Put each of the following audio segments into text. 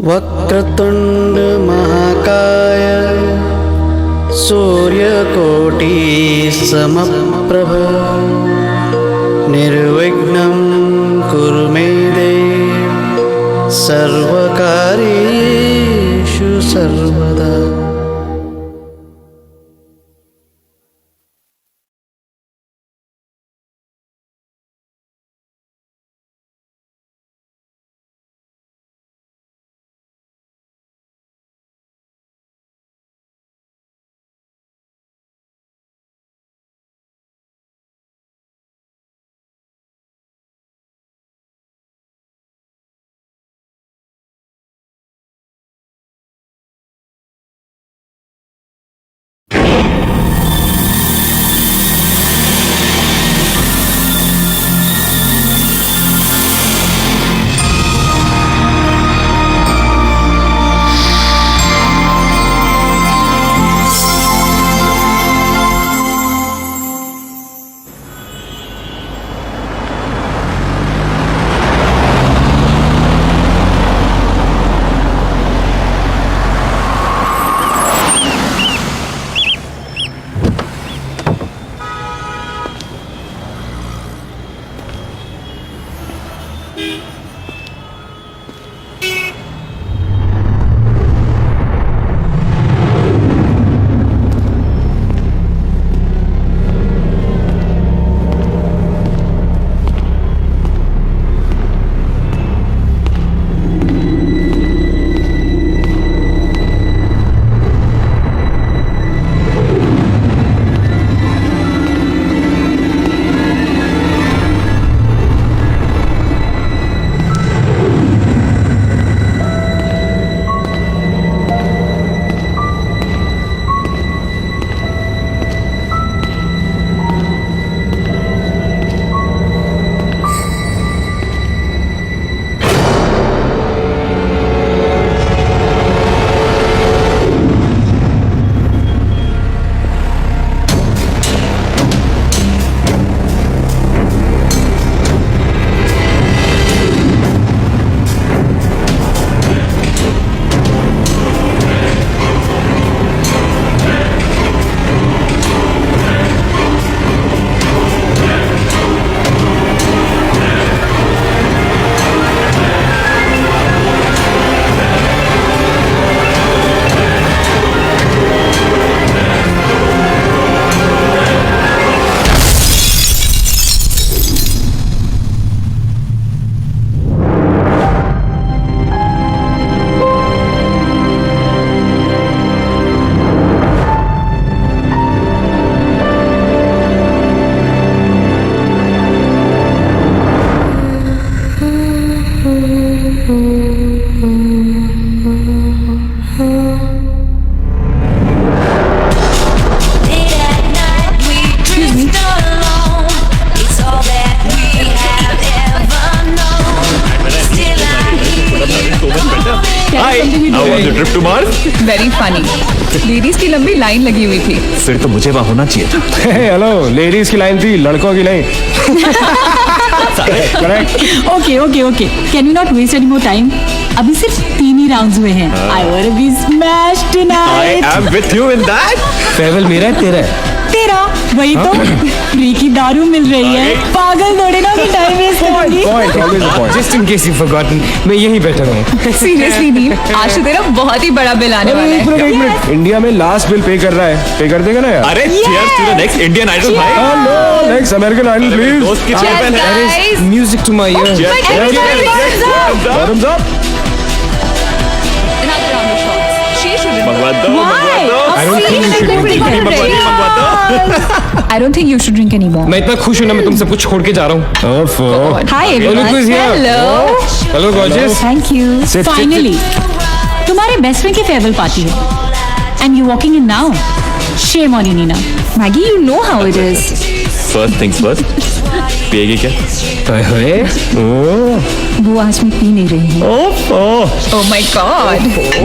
वक्रतुंड महाकाय सूर्यकोटि समप्रभ निर्विघ्नं कुरु मे देव सर्वकार्येषु सर्वदा। Very funny. लेडीज की लंबी लाइन लगी हुई थी। फिर तो मुझे वहां होना चाहिए था। हेलो, लेडीज की लाइन थी, लड़कों की लाइन। Okay okay okay, can you not waste any more time? अभी सिर्फ 3 ही राउंड्स हुए हैं। I want to be smashed tonight. I am with you in that. Farewell मेरा है, तेरा है? तेरा। वही तो, फ्री की दारू मिल रही है। पागल थोड़े ना कि टाइम वेस्ट करूंगी। Just in case you forgotten, मैं यहीं बैठा हूँ। सीरियसली नील, आज तो तेरा बहुत ही बड़ा बिल आने वाला है। एक मिनट, इंडिया में लास्ट बिल पे कर रहा है, पे कर देगा ना यार? अरे cheers to the next Indian Idol भाई। Hello, next American Idol please. दोस्त की चैंपियन है। Music to my ear. Bottoms up. Another round of shots. She shouldn't. मंगवा दो, मंगवा दो। I don't think you should drink मंगवा दो। I don't think you should drink anymore. मैं इतना खुश हूँ ना, मैं तुम सब कुछ छोड़ के जा रहा हूँ। Hi everyone. Hello. Hello gorgeous. Thank you. Finally तुम्हारे बेस्ट फ्रेंड की फेयरवेल पार्टी है and you walking in now. Shame on you Nina. Maggie, you know how it is. First things first, पिएगी क्या? वो आज मैं पी नहीं रही हूँ। Oh my God.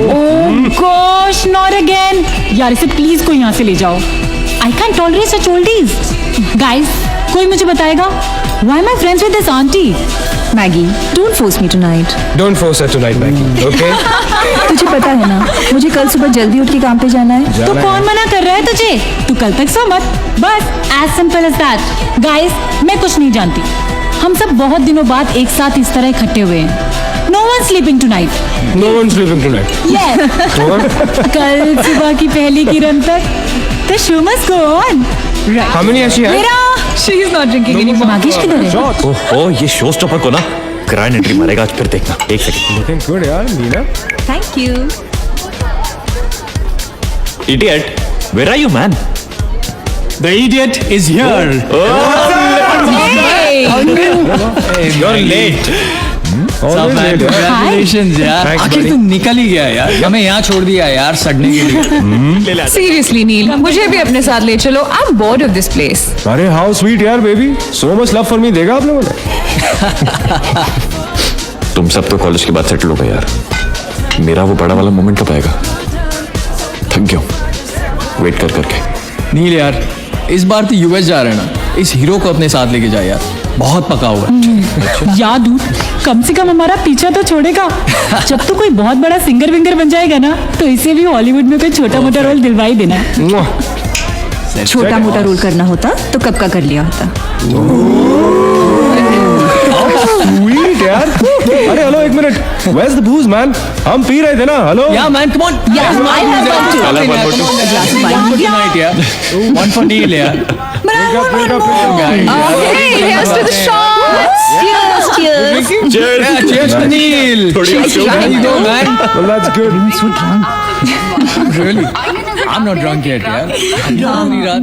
Oh gosh, not again. यार इसे प्लीज कोई यहाँ से ले जाओ। I can tolerate such oldies. Guys, कोई मुझे बताएगा why am I friends with this aunty? Maggi, don't force me tonight. Don't force her tonight, Maggie. Okay? तुझे पता है ना, मुझे कल सुबह जल्दी उठ के काम पे जाना है। तो कौन मना कर रहा है तुझे? तू कल तक सो मत, बस as simple as that. Guys, मैं कुछ नहीं जानती, हम सब बहुत दिनों बाद एक साथ इस तरह इकट्ठे हुए हैं। No one sleeping tonight. No one's sleeping tonight. Yes, What? कल सुबह की पहली किरण तक the show must go on. How many has she had? मेरा She is not drinking anymore. मागिश किधर है? ओह ये शो स्टॉपर को ना ग्रैंड एंट्री मारेगा आज, फिर देखना। एक सेकंड। Looking good, यार, Meena. Thank you. Idiot, where are you man? The idiot is here. You're late. Always late, यार। Congratulations यार। Thanks, आखिर buddy. तुम निकल ही गया यार। हमें यहाँ छोड़ दिया यार सड़ने के लिए। Seriously, नील, मुझे भी अपने साथ ले चलो। I'm bored of this place. अरे how sweet यार, baby. So much love for me देगा आपने मुझे? तुम सब तो कॉलेज के बाद सेटल हो गए यार, मेरा वो बड़ा वाला मोमेंट कब आएगा? थक गया हूं वेट कर करके। नील यार, इस बार तो यूएस जा रहे हैं ना, इस हीरो को अपने साथ लेके जाए यार, बहुत पका हुआ है। याद हूँ, कम से कम हमारा पीछा तो छोड़ेगा। जब तो कोई बहुत बड़ा सिंगर विंगर बन जाएगा ना, तो इसे भी हॉलीवुड में कोई छोटा मोटा रोल दिलवा ही देना। Mwah. छोटा मोटा रोल करना होता तो कब का कर लिया होता। Sweet यार। अरे हेलो, एक minute. Where's the booze, man? हम पी रहे थे ना, hello. Yeah man, come on. Yeah, I have one too. I'll have one more too. Glass of wine. Tonight यार, one for Neil यार। Hey, here's to the shots. Cheers, cheers. Yeah, cheers to Neil. There you go man. Well, that's good. Really? I'm not drunk yet यार। पूरी रात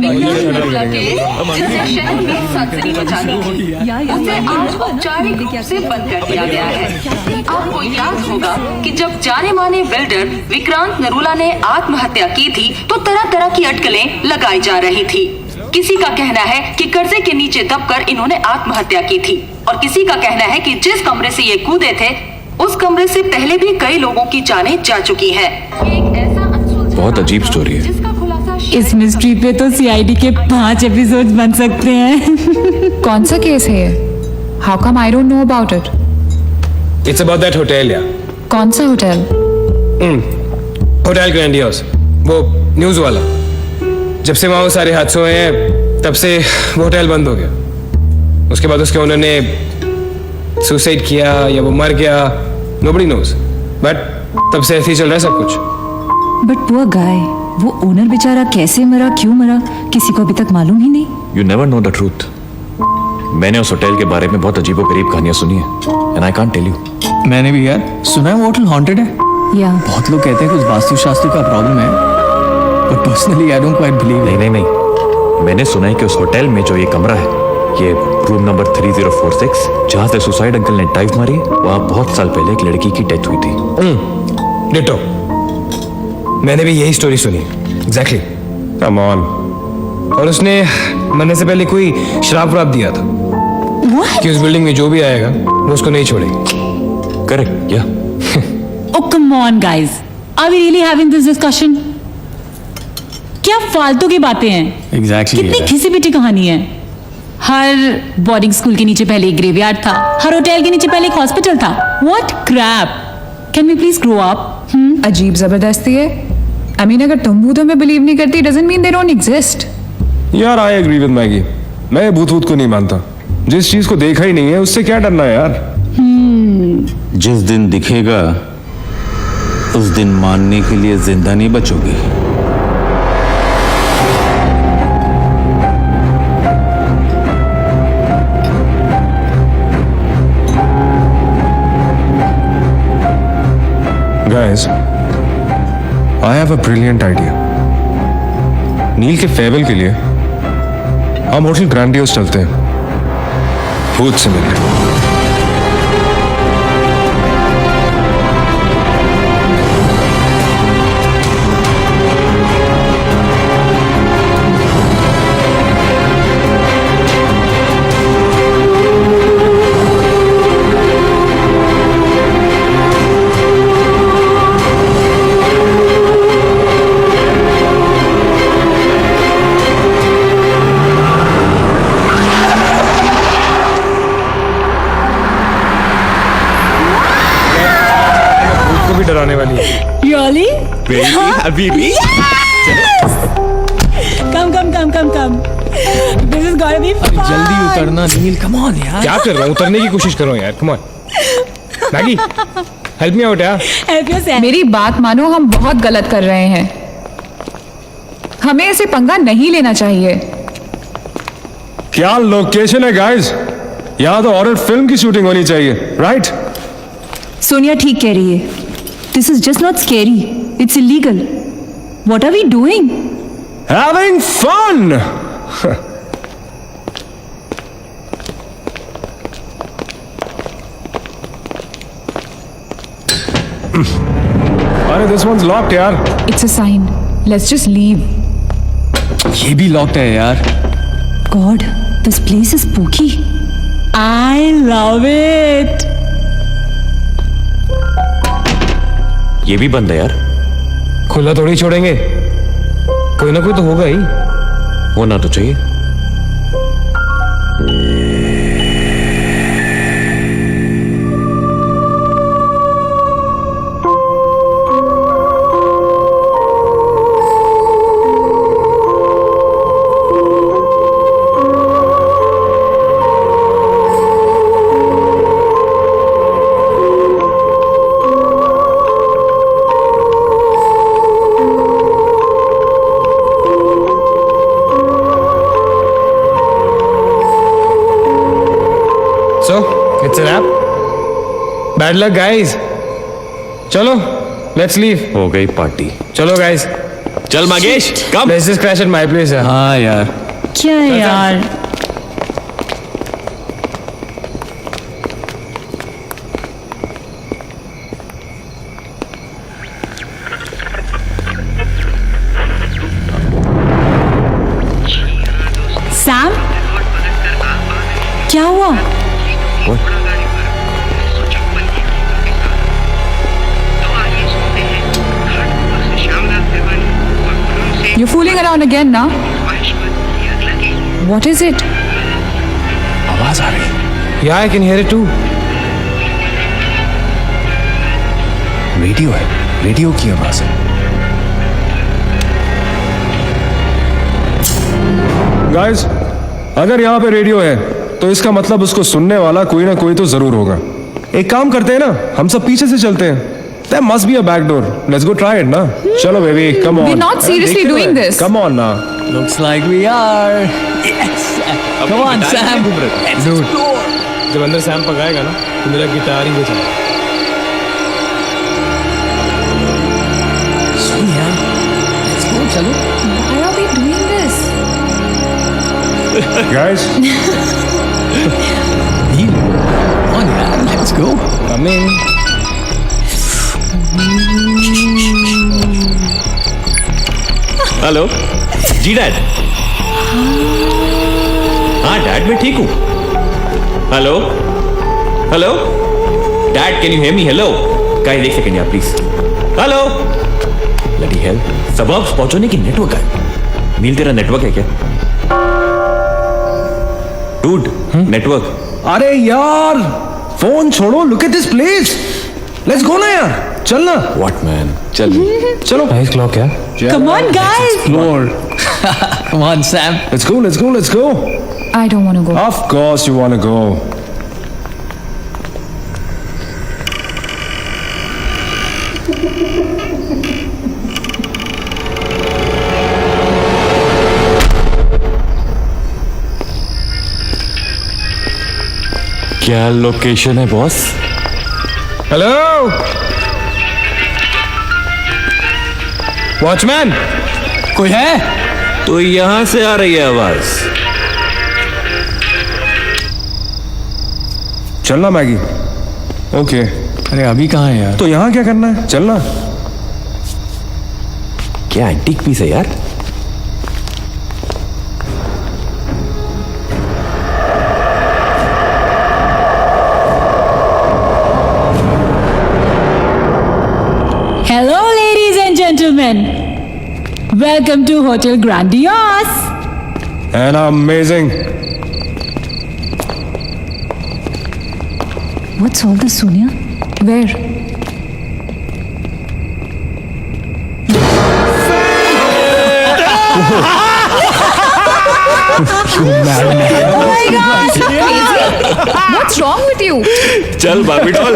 उसे आज औपचारिक रूप से बंद कर दिया गया है। आपको याद होगा कि जब जाने माने बिल्डर विक्रांत नरूला ने आत्महत्या की थी, तो तरह तरह की अटकलें लगाई जा रही थी। किसी का कहना है कि कर्जे के नीचे दबकर इन्होंने आत्महत्या की थी, और किसी का कहना है कि जिस कमरे से ये कूदे थे, उस कमरे से पहले भी कई लोगों की जानें जा चुकी है। एक ऐसा बहुत अजीब स्टोरी है। जिसका खुलासा इस मिस्ट्री पे तो सीआईडी के 5 एपिसोड बन सकते हैं। कौन सा केस है ये? How come I don't know about it? It's about that hotel यार। कौन सा होटल? होटल ग्रैंडियोस, वो न्यूज वाला। जब से वहाँ वो सारे हादसे हुए हैं, तब से वो होटल बंद हो गया। उसके बाद उसके ओनर ने सुसाइड किया या वो मर गया, nobody knows. बट तब से ऐसे ही चल रहा है सब कुछ। बट पुअर गाय, वो ओनर बेचारा कैसे मरा, क्यों मरा, किसी को अभी तक मालूम ही नहीं। You never know the truth. मैंने उस होटल के बारे में बहुत अजीबोगरीब कहानियां सुनी है, and I can't tell you. मैंने भी यार सुना है वो होटल हॉन्टेड है। या बहुत लोग कहते हैं कुछ वास्तुशास्त्र का प्रॉब्लम है, but personally I don't quite believe. नहीं, मैंने सुना है कि उस होटल में जो ये कमरा है, ये रूम नंबर 3046, जहाँ से सुसाइड अंकल ने डाइव मारी, वहाँ बहुत साल पहले एक लड़की की डेथ हुई थी। डिटो, मैंने भी यही स्टोरी सुनी। एग्जैक्टली। Come on. और उसने मरने से पहले कोई श्राप व्राप दिया था कि उस बिल्डिंग में जो भी आएगा वो उसको नहीं छोड़ेगी। करेक्ट या? Oh come on guys, are we really having this discussion? क्या फालतू की बातें हैं। एग्जैक्टली कितनी घिसी पिटी कहानी है। हर बोर्डिंग स्कूल के नीचे पहले एक ग्रेवयार्ड था, हर होटल के नीचे पहले एक हॉस्पिटल था। What crap! Can we please grow up? अजीब जबरदस्ती है। I mean, अगर तुम भूतों में बिलीव नहीं करती, doesn't mean they don't exist. यार आई एग्री विद मैगी। मैं भूत भूत को नहीं मानता। जिस चीज को देखा ही नहीं है उससे क्या डरना है यार। जिस दिन दिखेगा उस दिन मानने के लिए जिंदा नहीं बचोगे। Guys, I have a brilliant idea. नील के फेयरवेल के लिए हम होटल ग्रैंडियोस चलते हैं, भूत से मिलने। आने वाली है। Really? Habibi Come. This is gonna be fun. जल्दी उतरना नील, कम ऑन यार। क्या कर रहा हूँ? उतरने की कोशिश कर रहा हूँ यार, come on. Maggi, help me out यार। Help yourself. मेरी बात मानो, हम बहुत गलत कर रहे हैं। हमें ऐसे पंगा नहीं लेना चाहिए। क्या लोकेशन है गाइस? यहाँ तो हॉरर फिल्म की शूटिंग होनी चाहिए, राइट? सोनिया ठीक कह रही है। This is just not scary, it's illegal. What are we doing? Having fun. अरे दिस वंस लॉक्ड यार। It's a sign, let's just leave. ये भी लॉक्ड है यार। God, this place is spooky. I love it. ये भी बंद है यार। खुला थोड़ी छोड़ेंगे, कोई ना कोई तो होगा ही। होना तो चाहिए। So, it's a wrap. Bad luck, guys. चलो, let's leave. हो गई पार्टी। चलो, guys. चल मगेश, कम। Let's just crash at my place. यार। हाँ यार। क्या यार? सैम, क्या हुआ? You're fooling around again now? What is it? आवाज आ रही है। Yeah, I can hear it too. Radio है, रेडियो की आवाज है। गाइस, अगर यहाँ पे रेडियो है तो इसका मतलब उसको सुनने वाला कोई ना कोई तो जरूर होगा। एक काम करते हैं ना, हम सब पीछे से चलते हैं। There must be a back door. Let's go try it ना। चलो baby, come on. We're not seriously doing this. Come on ना। Looks like we are. Yes. Come on, Sam. Let's explore. जब अंदर सैम पकाएगा ना, तो मेरा guitar ही बचा। Sonia, let's go. चलो। Why are we doing this? Guys, nil, come on यार, let's go. Come in. Hello ji dad. हाँ डैड, मैं ठीक हूँ। Hello hello dad, can you hear me? Hello guys, एक सेकंड यार प्लीज। हेलो ब्लडी हेल, सबब्स पहुंचने की नेटवर्क है। नील, तेरा नेटवर्क है क्या? Dude, network. अरे यार, फोन छोड़ो, look at this place. Let's go ना यार, चलना। व्हाट मैन, चल। चलो। Nice clock, यार। Come on, guys. Explore. Come on, Sam. Let's go, let's go, let's go. I don't want to go. Of course you want to go. क्या location है boss? Hello watchman, कोई है? तो यहां से आ रही है आवाज। चलना मैगी। ओके। अरे अभी कहाँ है यार? तो यहाँ क्या करना है? चलना। क्या एंटीक पीस है यार? Hello, ladies and gentlemen. Welcome to Hotel Grandiose. And amazing. What's all this, Sonia? Where? What's wrong with you? चल Barbie doll.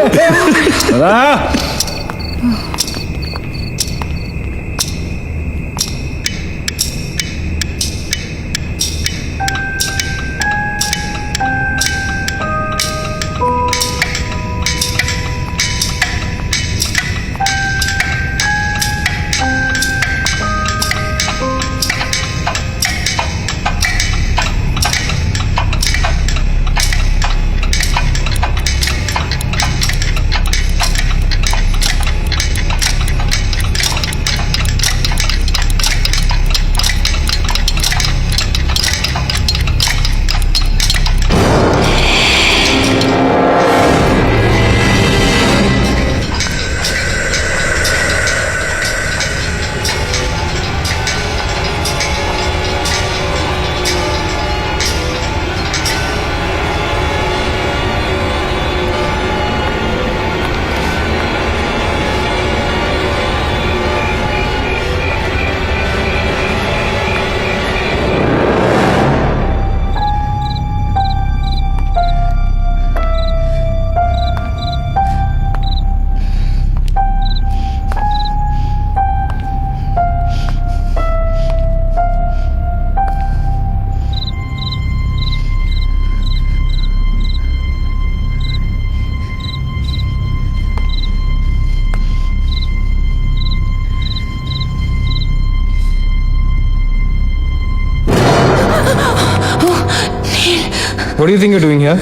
What do you think you're doing here?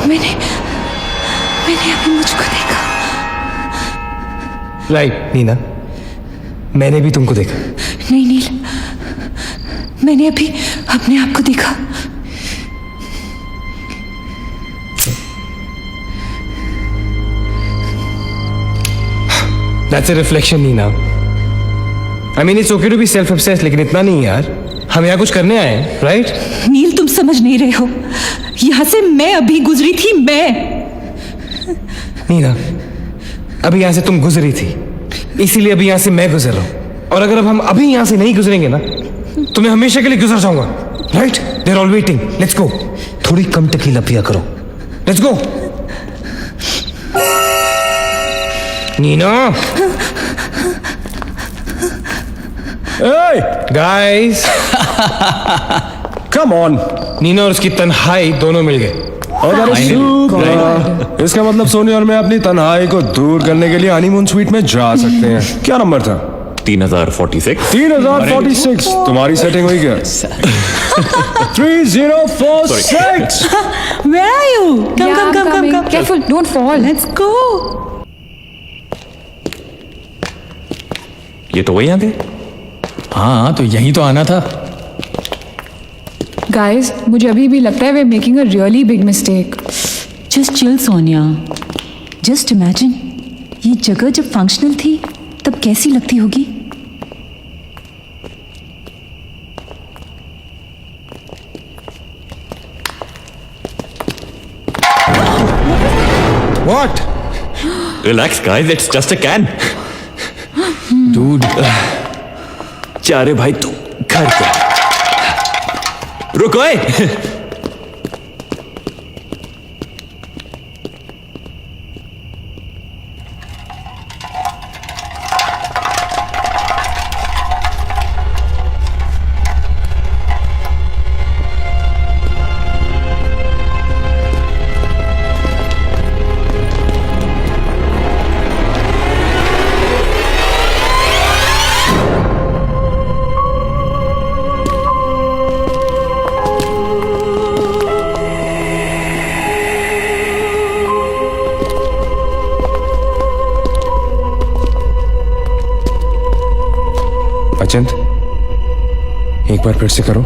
मैंने अभी मुझको देखा. Right, नीना. मैंने भी तुमको देखा. नहीं नील, मैंने अभी अपने आप को देखा. That's a reflection, Neena. I mean, it's okay to be self-obsessed, लेकिन इतना नहीं यार. हम यहाँ कुछ करने आए हैं, right? नील, तुम समझ नहीं रहे हो. यहाँ से मैं अभी गुजरी थी. नीना, अभी यहाँ से तुम गुजरी थी, इसीलिए अभी यहाँ से मैं गुजर रहा हूँ. और अगर अब हम अभी यहाँ से नहीं गुजरेंगे ना, तो मैं हमेशा के लिए गुजर जाऊंगा. Right? They're all waiting. Let's go. थोड़ी कम टकीला पिया करो. Let's go. Neena. Hey, Guys. come on. Neena और उसकी तन्हाई दोनों मिल गए. Oh, that is super. इसका मतलब सोनी और मैं अपनी तन्हाई को दूर करने के लिए हनीमून स्वीट में जा सकते हैं. क्या नंबर था? 3046. 3046. तुम्हारी सेटिंग हुई क्या? 3046. Where are you? Come. Careful, don't fall. Let's go. ये तो वही आ गए. हाँ, तो यही तो आना था. Guys, मुझे अभी भी लगता है we're making a really big mistake. Just chill, Sonia. Just imagine, ये जगह जब फंक्शनल थी तब कैसी लगती होगी. What? Relax, guys. It's just a can. Dude. जा रे भाई तू घर पे. रुको. अचिंत, एक बार फिर से करो.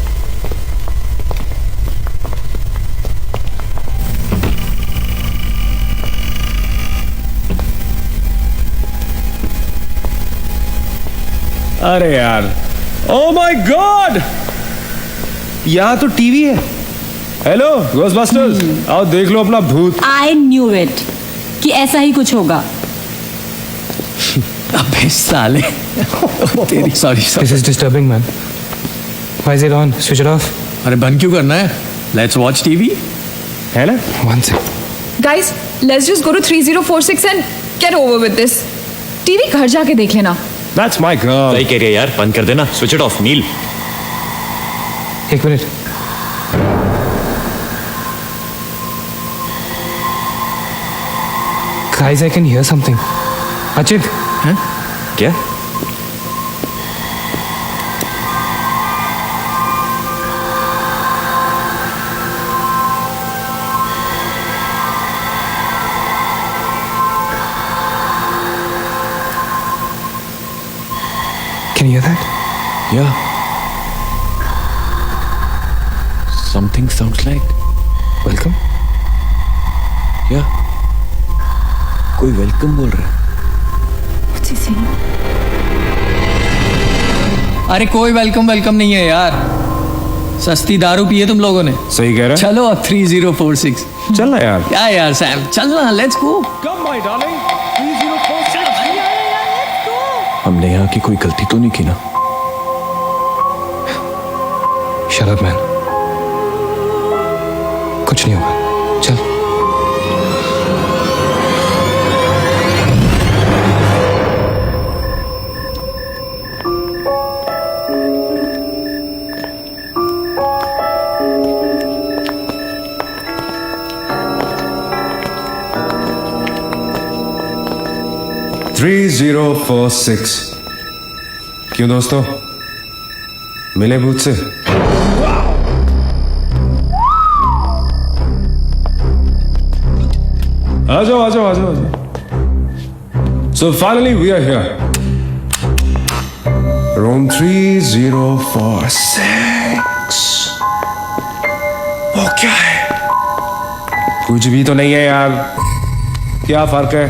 अरे यार, ओ माय गॉड, यहाँ तो टीवी है। हेलो घोस्टबस्टर्स, आओ देख लो अपना भूत। आई न्यू इट कि ऐसा ही कुछ होगा। अबे साले तेरी sorry This is disturbing, man. Why is it on? Switch it off. अरे बंद क्यों करना है? Let's watch TV. है ना? One sec. Guys, let's just go to 3046 and get over with this. TV घर जाके देख लेना। That's my girl. सही कह रही है यार, बंद कर देना, स्विच इट ऑफ नील। एक minute. Guys, I can hear something. अचित, हैं? क्या? can you hear that? Yeah. Something sounds like. Welcome. Yeah. कोई वेलकम बोल रहा है। अरे कोई वेलकम नहीं है यार, सस्ती दारू पिए तुम लोगों ने। सही कह रहा है। चलो अब 3046। चल ना यार। क्या यार सैम, चलना, let's go. Come my darling, 3046। हमने यहाँ की कोई गलती तो नहीं की ना? Shut up, man. कुछ नहीं होगा, चल। थ्री 3046। क्यों दोस्तों, मिले भूत से? आ जाओ आ जाओ आ जाओ। So finally we are here. Room 3046। वो क्या है? कुछ भी तो नहीं है यार। क्या फर्क है?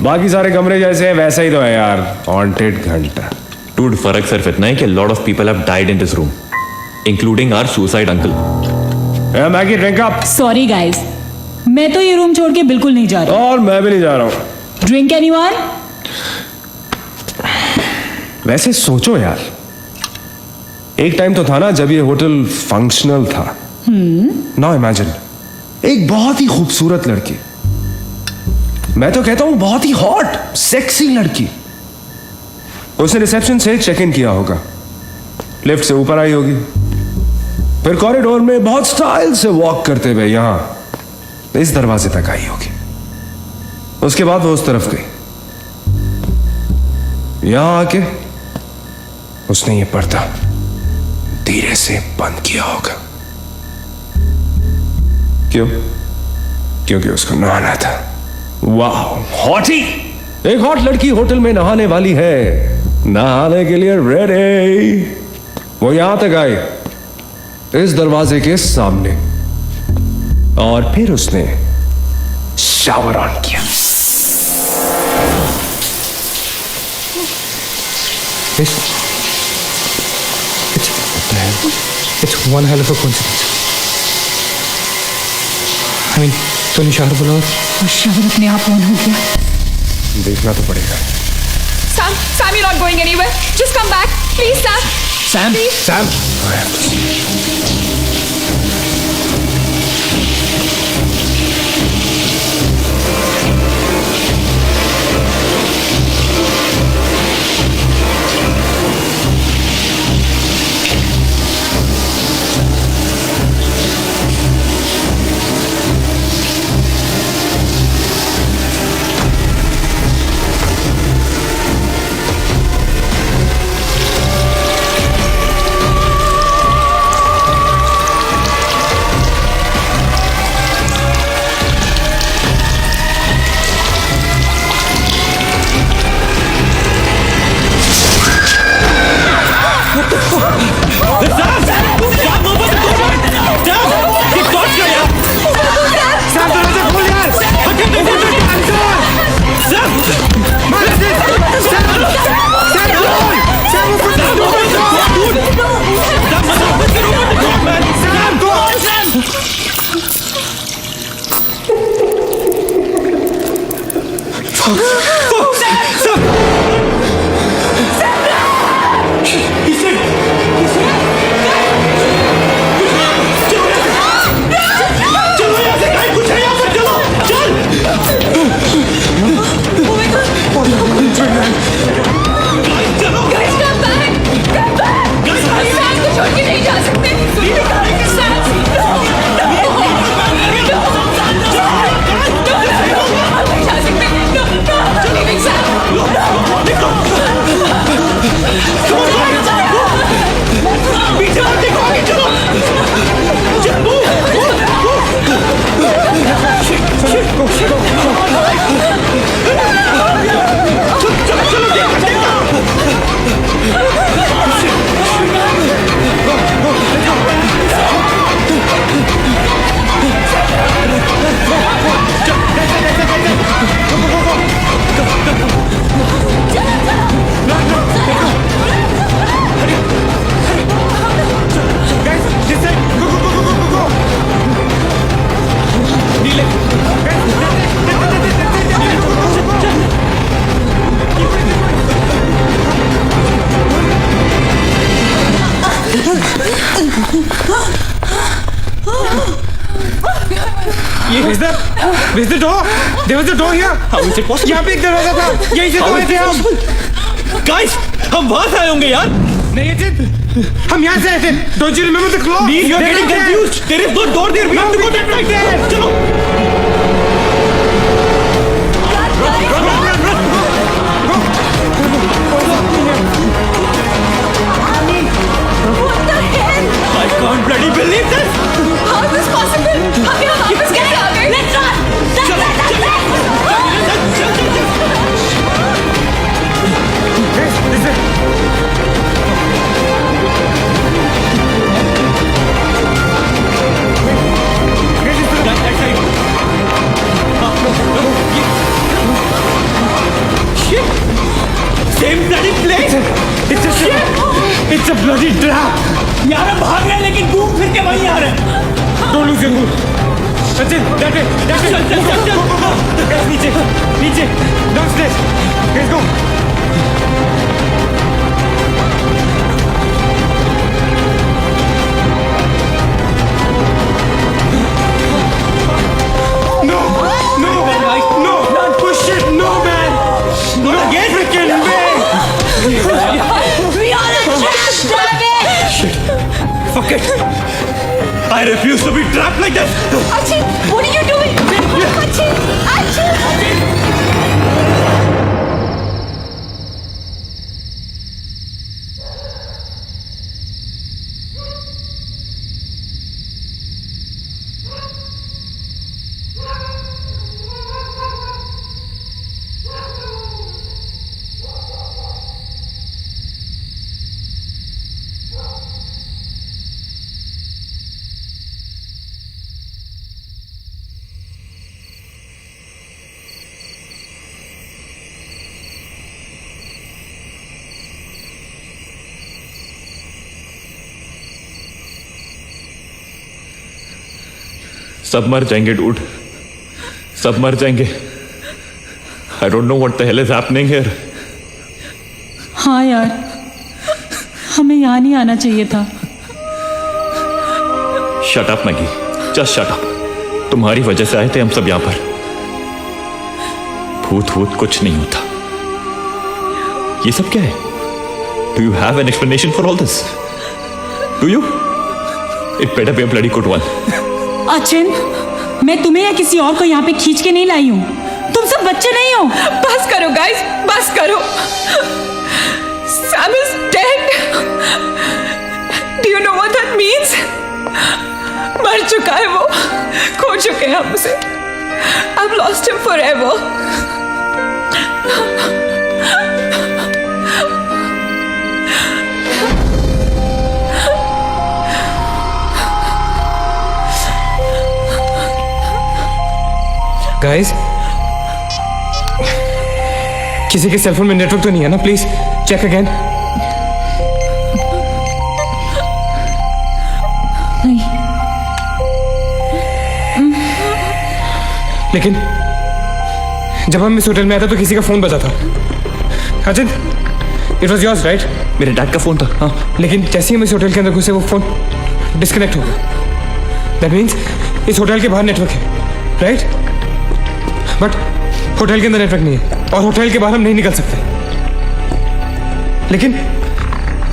बाकी सारे कमरे जैसे हैं वैसा ही तो है यार। हॉन्टेड घंटा। Dude, फर्क सिर्फ इतना है कि lot of people have died in this room, including our suicide uncle. Hey, Maggie, drink up। Sorry guys, मैं तो ये रूम छोड़ के बिल्कुल नहीं जा रही। और मैं भी नहीं जा रहा हूँ। Drink anyone? वैसे सोचो यार, एक टाइम तो था ना जब ये होटल फंक्शनल था। नाउ इमेजिन, एक बहुत ही खूबसूरत लड़की, मैं तो कहता हूं बहुत ही हॉट सेक्सी लड़की, उसने रिसेप्शन से चेक इन किया होगा, लिफ्ट से ऊपर आई होगी, फिर कॉरिडोर में बहुत स्टाइल से वॉक करते हुए यहां इस दरवाजे तक आई होगी। उसके बाद वो उस तरफ गई, यहां आके उसने ये पर्दा धीरे से बंद किया होगा। क्यों? क्योंकि उसको नहाना था। वाह, हॉटी! एक हॉट लड़की होटल में नहाने वाली है, नहाने के लिए रेडी। वो यहां तक आई, इस दरवाजे के सामने, और फिर उसने शावर ऑन किया। It's one hell of a coincidence. I mean, तूने शावर बोला और शावर अपने आप ऑन हो गया। देखना तो पड़ेगा। Sam, you're not going anywhere. Just come back, please, Sam. Sam, Please. Sam, Is the door? There was a door here. How is it possible? यहाँ पे एक दरवाजा था, यहीं से तो आए थे हम। Guys, हम वहां से आए होंगे यार। नहीं अजित, हम यहाँ से आए थे। Don't you remember the clock? You're getting confused. There is no door there. We have to go that right there. चलो। I can't bloody believe this. How is this possible? हम यहाँ वापस कैसे आ गए? Let's run! Same bloody place. It's a bloody trap. यार हम भाग रहे हैं लेकिन घूम फिर के वहीं आ रहे हैं। Don't lose your cool. Sachin, that way. चल। Guys, नीचे, downstairs. Let's go. No, push it, no man. No, freaking way. We are a trap, damn it! Fuck it. I refuse to be trapped like this. Achin, what are you doing? Achin! सब मर जाएंगे dude, सब मर जाएंगे। I don't know what the hell is happening here. हाँ यार, हमें यहाँ नहीं आना चाहिए था। Shut up Maggi, just shut up. तुम्हारी वजह से आए थे हम सब यहाँ पर। भूत कुछ नहीं होता। ये सब क्या है? Do you have an explanation for all this? Do you? It better be a bloody good one. Achin, मैं तुम्हें या किसी और को यहाँ पे खींच के नहीं लाई हूँ। तुम सब बच्चे नहीं हो। बस करो गाइस, बस करो। Sam is dead. Do you know what that means? मर चुका है वो, खो चुके हैं हम उसे। I've lost him forever. Guys, किसी के सेलफोन में नेटवर्क तो नहीं है ना? Please check again. लेकिन जब हम इस होटल में आए थे तो किसी का फोन बजा था। Ajit, it was yours right? मेरे डैड का फोन था। हाँ, लेकिन जैसे ही हम इस होटल के अंदर घुसे वो फोन डिस्कनेक्ट हो गया। दैट मीन्स इस होटल के बाहर नेटवर्क है, राइट? बट होटल के अंदर नेटवर्क नहीं है और होटल के बाहर हम नहीं निकल सकते। लेकिन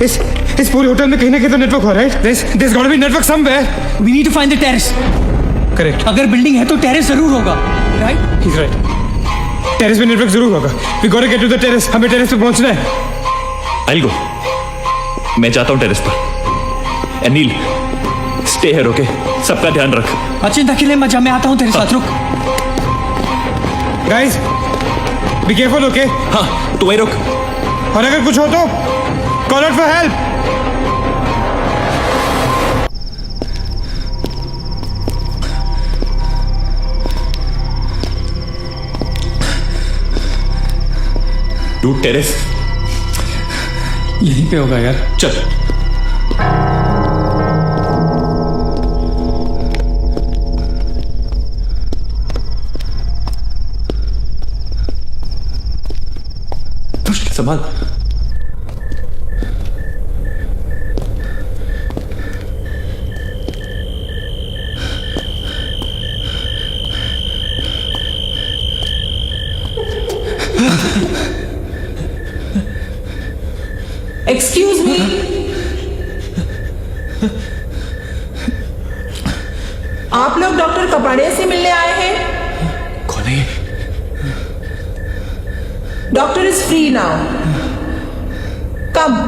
इस पूरे होटल में कहीं ना कहीं तो नेटवर्क हो रहा है। There's got to be network somewhere. We need to find the terrace. Correct. अगर बिल्डिंग है तो टेरेस जरूर होगा, राइट? He's right. टेरेस पे नेटवर्क जरूर होगा। We gotta get to the terrace. हमें टेरेस पे पहुंचना है। I'll go. मैं जाता हूँ टेरेस पर। Anil, stay here, okay? सबका ध्यान रख। अचिंत अकेले मत जा, मैं आता हूँ तेरे साथ, रुक। Guys, be careful, okay? हाँ, तू वहीं रुक। और अगर कुछ हो तो call out for help. Dude, terrace यहीं पे होगा यार। चल। संभाल। एक्सक्यूज मी, आप लोग डॉक्टर कपाड़िया से मिलने आए हैं? कौन है ये? डॉक्टर इज फ्री नाउ, कम।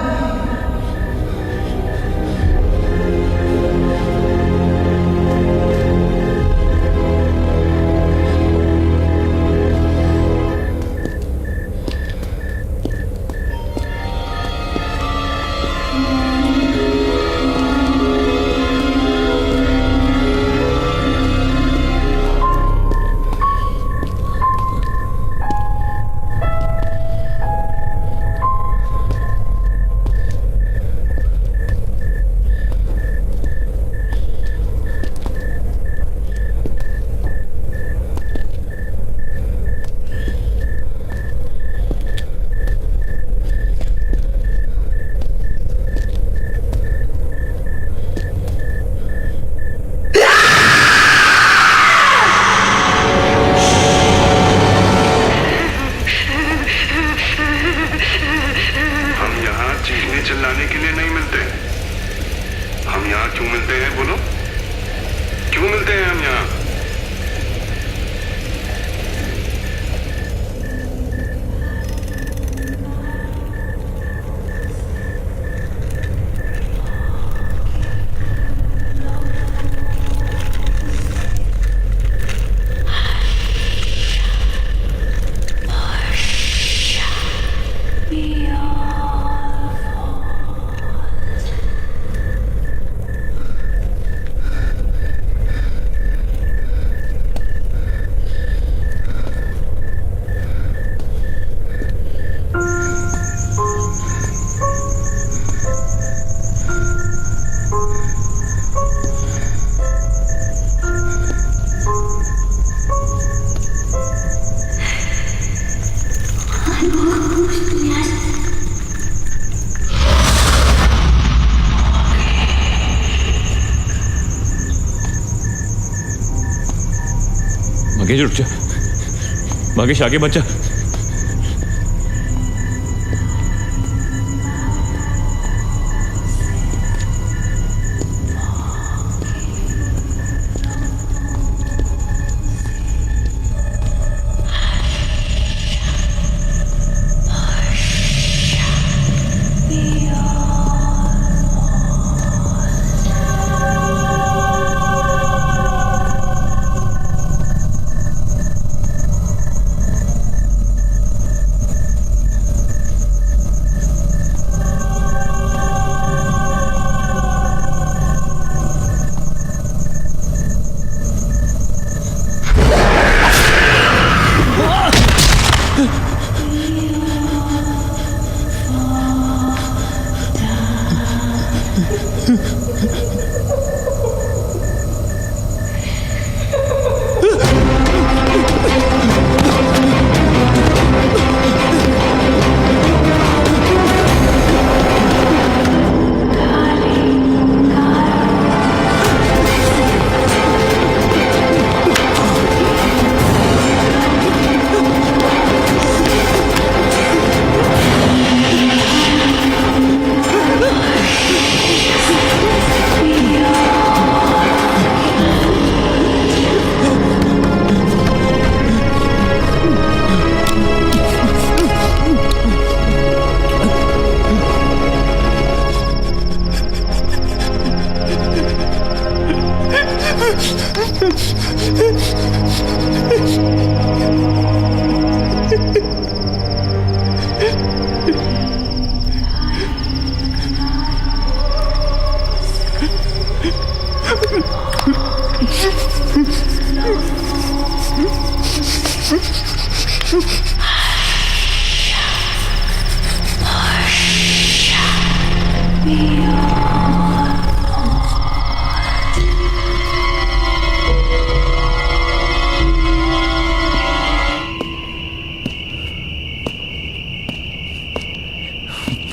चिल्लाने के लिए नहीं मिलते। हम यहाँ क्यों मिलते हैं बोलो? क्यों मिलते हैं हम यहाँ? मगेश रुक जा, मगेश आगे बच्चा।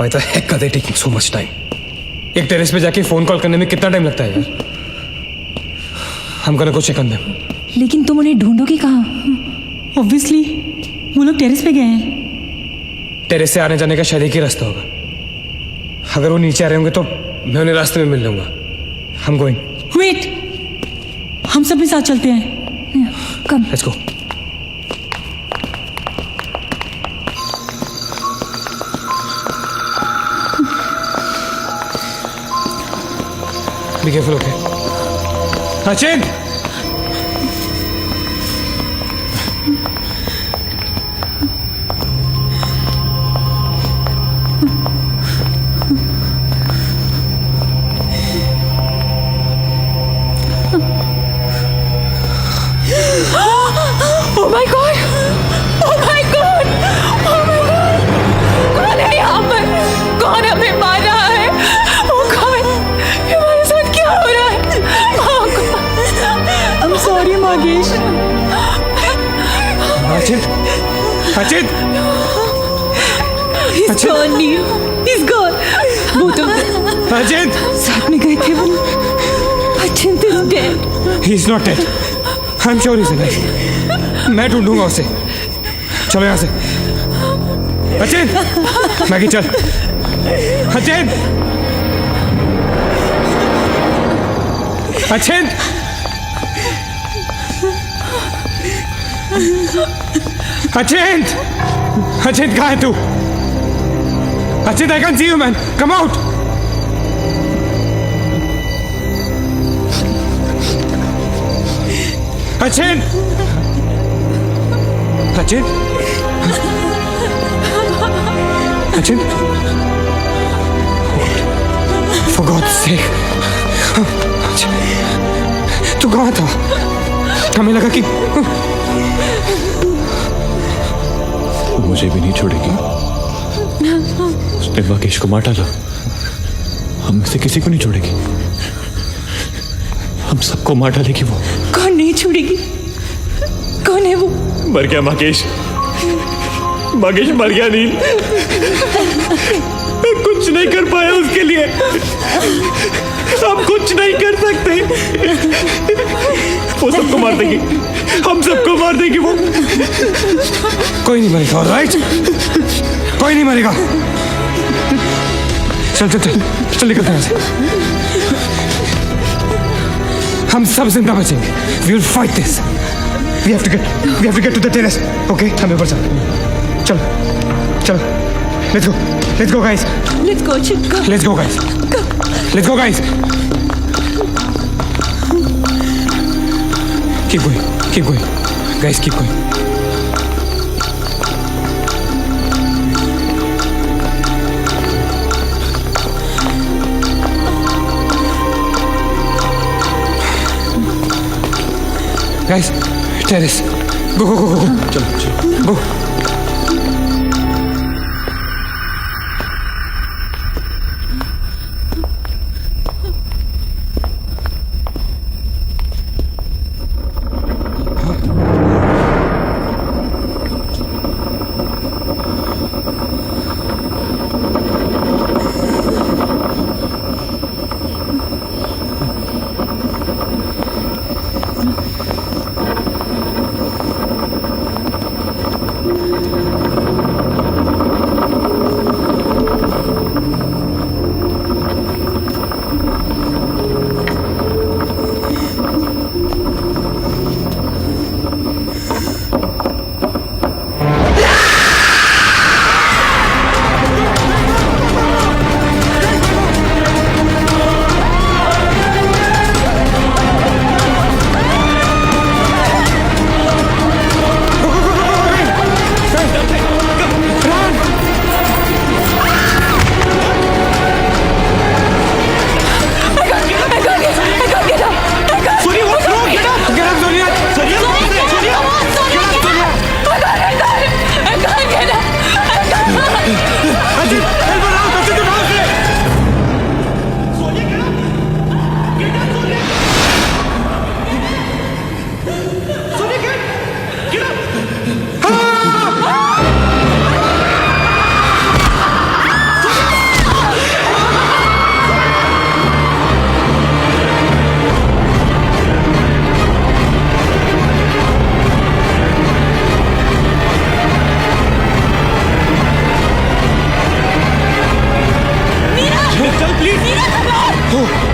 Why the heck are they taking so much time? एक टेरेस पे जाके फोन कॉल करने में कितना टाइम लगता है यार? हम gonna go check on them. लेकिन तुम उन्हें ढूंढोगे कहाँ? ऑब्वियसली वो लोग टेरेस पे गए हैं। टेरेस से आने जाने का शायद एक ही रास्ता होगा। अगर वो नीचे आ रहे होंगे तो मैं उन्हें रास्ते में मिल लूंगा। हम गोइंग। वेट, हम सब भी साथ चलते हैं। Come. Let's go. Be careful, okay? Achint! Oh my God! Oh my God! Oh my God! कौन है यहाँ पर? कौन हमें मार रहा है? Oh God! ये हमारे साथ क्या हो रहा है? Oh God! I'm sorry, मागेश। अचिंत! अचिंत! He's gone, Neil. He's gone. Both of them. अचिंत! साथ में गए थे वो। Achint is dead. He's not dead. I'm sure he's alive. मैं ढूंढूंगा उसे। चलो यहाँ से। अचिंत! मैगी चल। अचिंत! अचिंत! अचिंत! अचिंत कहाँ है तू? अचिंत, I can't see you, man. Come out. अचिंत! अचिंत! अचिंत! For God's sake! तू कहाँ था? हमें लगा कि मुझे भी नहीं छोड़ेगी। उसने माकेश को मार डाला। हम में से किसी को नहीं छोड़ेगी। हम सबको मार डालेगी वो। कौन नहीं छोड़ेगी? कौन है वो? मर गया माकेश। माकेश मर गया। नील, मैं कुछ नहीं कर पाया उसके लिए। हम कुछ नहीं कर सकते। वो सबको मार देगी। हम सबको मार देगी वो। कोई नहीं मरेगा, ऑलराइट? कोई नहीं मरेगा। चल चल चल चल, निकलते हैं यहाँ से। हम सब जिंदा बचेंगे। We will fight this. We have to get to the terrace. Okay? हमें ऊपर चल। चलो चलो। Let's go. Let's go, guys. Let's go, Achint. Go. Let's go, guys. Let's go, guys. Keep going. Keep going. Guys, keep going. Guys, terrace. Go, go, go, go, go. चलो चलो। Go.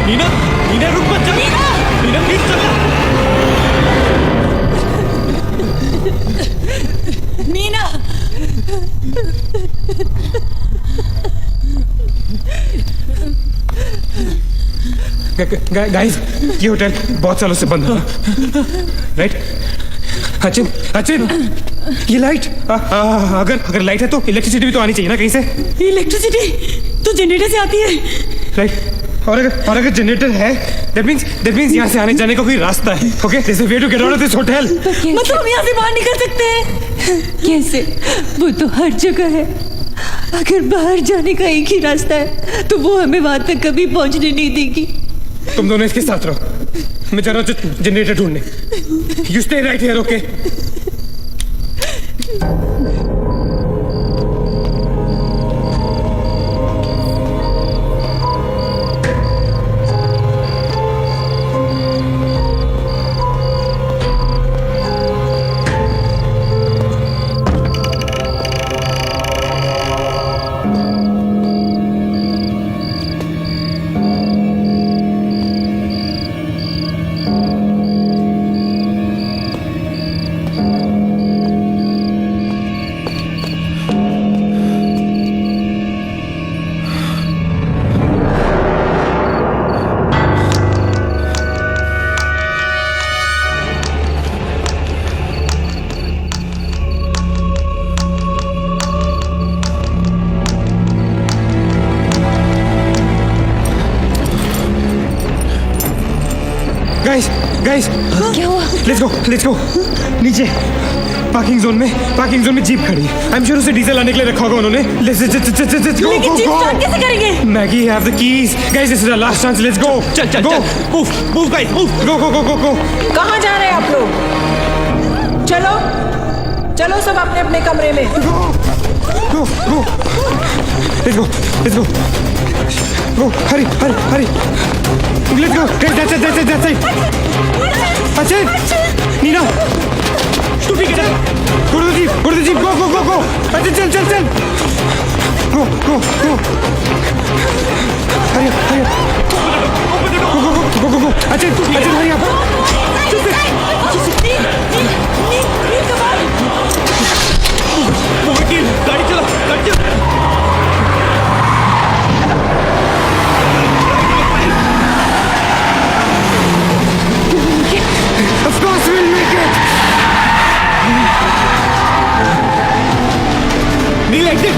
Neena Neena रुक मत जा नीना प्लीज चल Meena guys ये hotel बहुत सालों से बंद है राइट अचिन अचिन ये लाइट अगर लाइट है तो इलेक्ट्रिसिटी भी तो आनी चाहिए ना कहीं से इलेक्ट्रिसिटी तो जनरेटर से आती है राइट और अगर जनरेटर है दैट मींस यहाँ से आने जाने का कोई रास्ता है okay this is way to get out of this hotel मतलब हम यहाँ से बाहर निकल सकते हैं कैसे वो तो हर जगह है अगर बाहर जाने का एक ही रास्ता है तो वो हमें वहां तक कभी पहुंचने नहीं देगी तुम दोनों इसके साथ रहो मैं जा रहा हूँ जनरेटर ढूंढने you stay right here okay guys क्या हुआ लेट्स गो नीचे पार्किंग जोन में जीप खड़ी है आई एम श्योर उसे डीजल लाने के लिए रखा होगा उन्होंने लेट्स गो लेकिन जीप स्टार्ट कैसे करेंगे Maggi have the keys guys this is the last chance let's go चल मूव गाइस मूव गो कहाँ जा रहे हैं आप लोग चलो सब अपने अपने कमरे में go let's go Hari let's go guys that's it अच्छा नीना तू भी get out. Go to the jeep. Go. अच्छा चल. Go. Hurry up. Go. अच्छा hurry up. गाड़ी चला. Of course we'll make it. Kneel exit.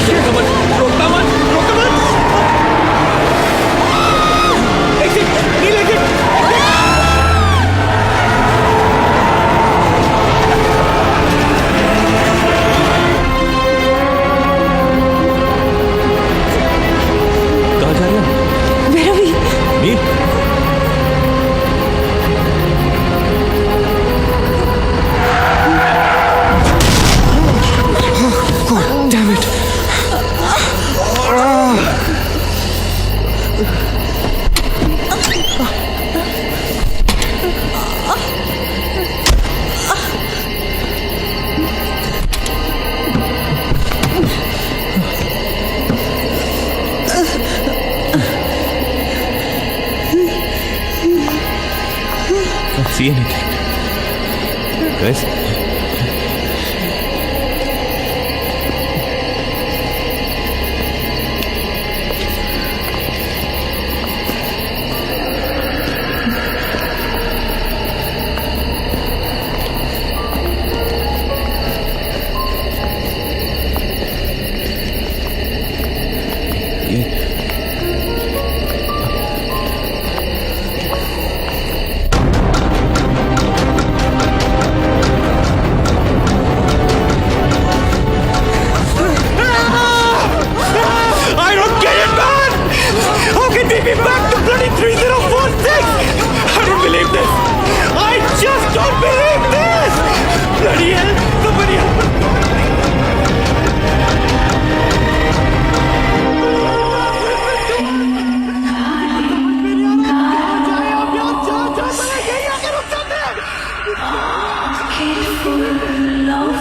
Shit. रोकता मत. Exit. Kneel exit. कहाँ जा रहे हो? मेरा भी नील. Damn it. Can't see anything. Guys. I don't get it, man! How can we be back to bloody 3046? I don't believe this! I just don't believe this! Bloody hell! Somebody help! Love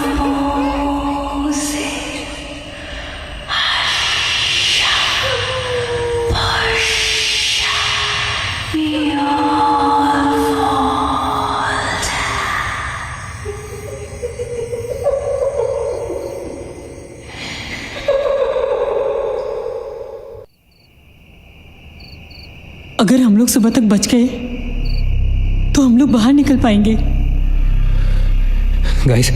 अगर हम लोग सुबह तक बच गए तो हम लोग बाहर निकल पाएंगे। गाइस,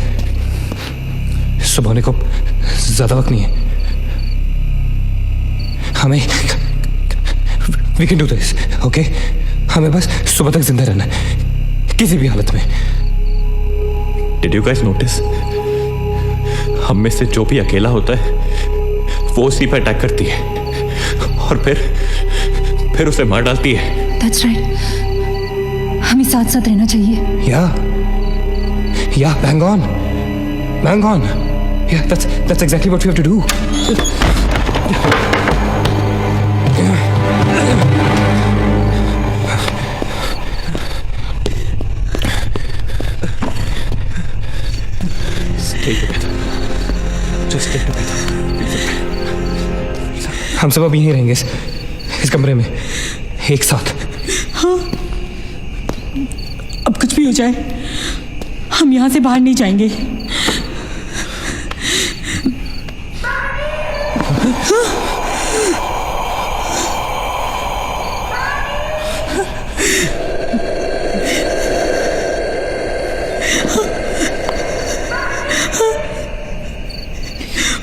सुबह होने को ज्यादा वक्त नहीं है। हमें we can do this, okay? हमें बस सुबह तक जिंदा रहना है, किसी भी हालत में। Did you guys notice? हम में से जो भी अकेला होता है वो उसी पर अटैक करती है और फिर उसे मार डालती है। That's right. हमें साथ साथ रहना चाहिए। Yeah, bang on. Yeah, that's exactly what we have to do. Stay together. Just stay together. हम सब अब यहीं रहेंगे इस कमरे में एक साथ। हाँ, अब कुछ भी हो जाए हम यहाँ से बाहर नहीं जाएंगे।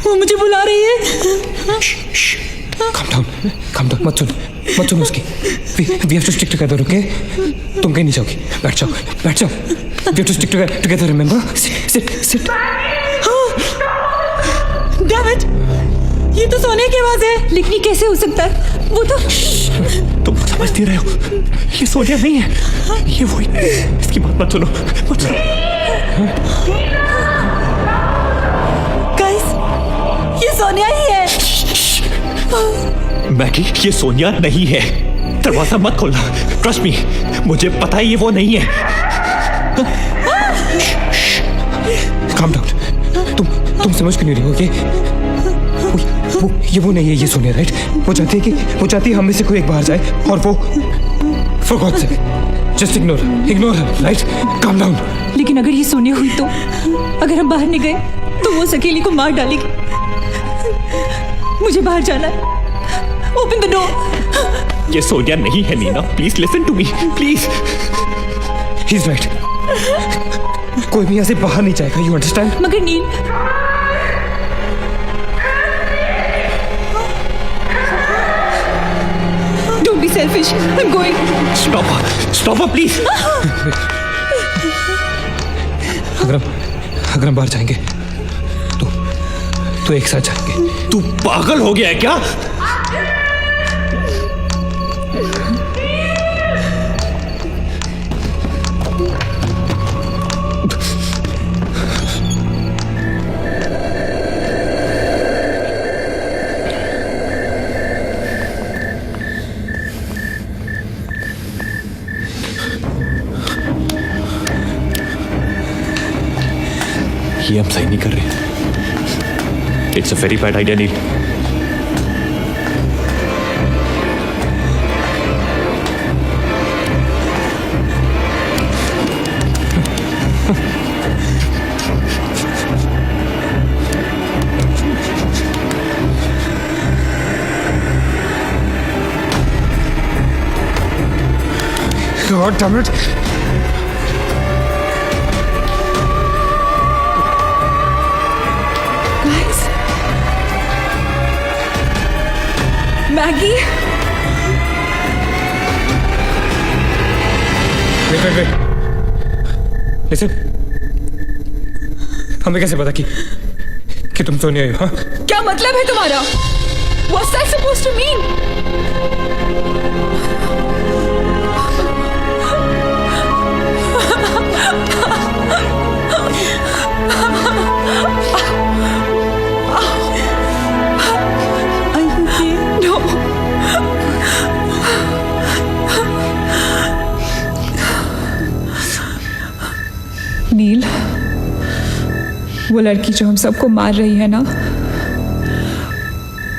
वो मुझे बुला रही है। Calm down, मत सुन उसकी। We have to stick together, okay? तुम कहीं नहीं जाओगी, बैठ जाओ। We have to stick together, remember? Sit. David, ये तो सोने की आवाज है, लेकिन ये कैसे हो सकता है? वो तो तुम समझती रहे हो, ये सोनिया नहीं है, ये वही। इसकी बात मत सुनो। गाइस, ये सोनिया ही है। मैगी, ये सोनिया नहीं है। दरवाजा मत खोलना। ट्रस्ट मी, मुझे पता है ये वो नहीं है। Calm down. तुम समझ क्यों नहीं रही हो? वो नहीं है, ये सोनिया, राइट? वो चाहती है हम में से कोई एक बाहर जाए और वो for God's sake, just ignore her, right? Calm down. लेकिन अगर ये सोनिया हुई तो अगर हम बाहर नहीं गए तो वो सकेली को मार डालेगी। मुझे बाहर जाना है। Open the door. ये सोनिया नहीं है Nina. Please listen to me, please. He's right. कोई भी यहाँ से बाहर नहीं जाएगा, you understand? मगर नील, don't be selfish. I'm going. Stop her, please. अगर हम बाहर जाएंगे तो एक साथ जाएंगे। तू पागल हो गया है क्या? ये हम सही नहीं कर रहे। It's a very bad idea, Neil. God damn it. Guys, Maggie. Wait. Listen. हमें कैसे पता कि तुम सोनिया हो? हाँ? क्या मतलब है तुम्हारा? What's that supposed to mean? नील, वो लड़की जो हम सबको मार रही है ना,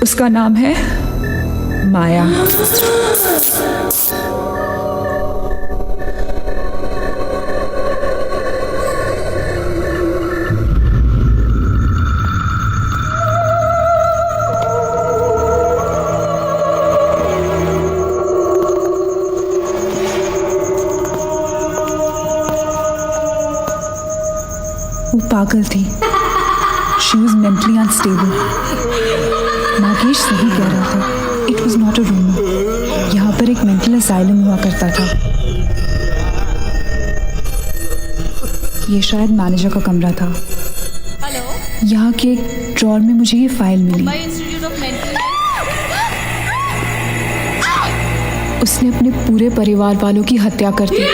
उसका नाम है माया। वो पागल थी। She was mentally unstable. Nagesh सही कह रहा था, it was not a rumour. यहाँ पर एक मेंटल असाइलम हुआ करता था। ये शायद मैनेजर का कमरा था। यहाँ के एक ड्रॉर में मुझे ये फाइल मिली। उसने अपने पूरे परिवार वालों की हत्या कर दी।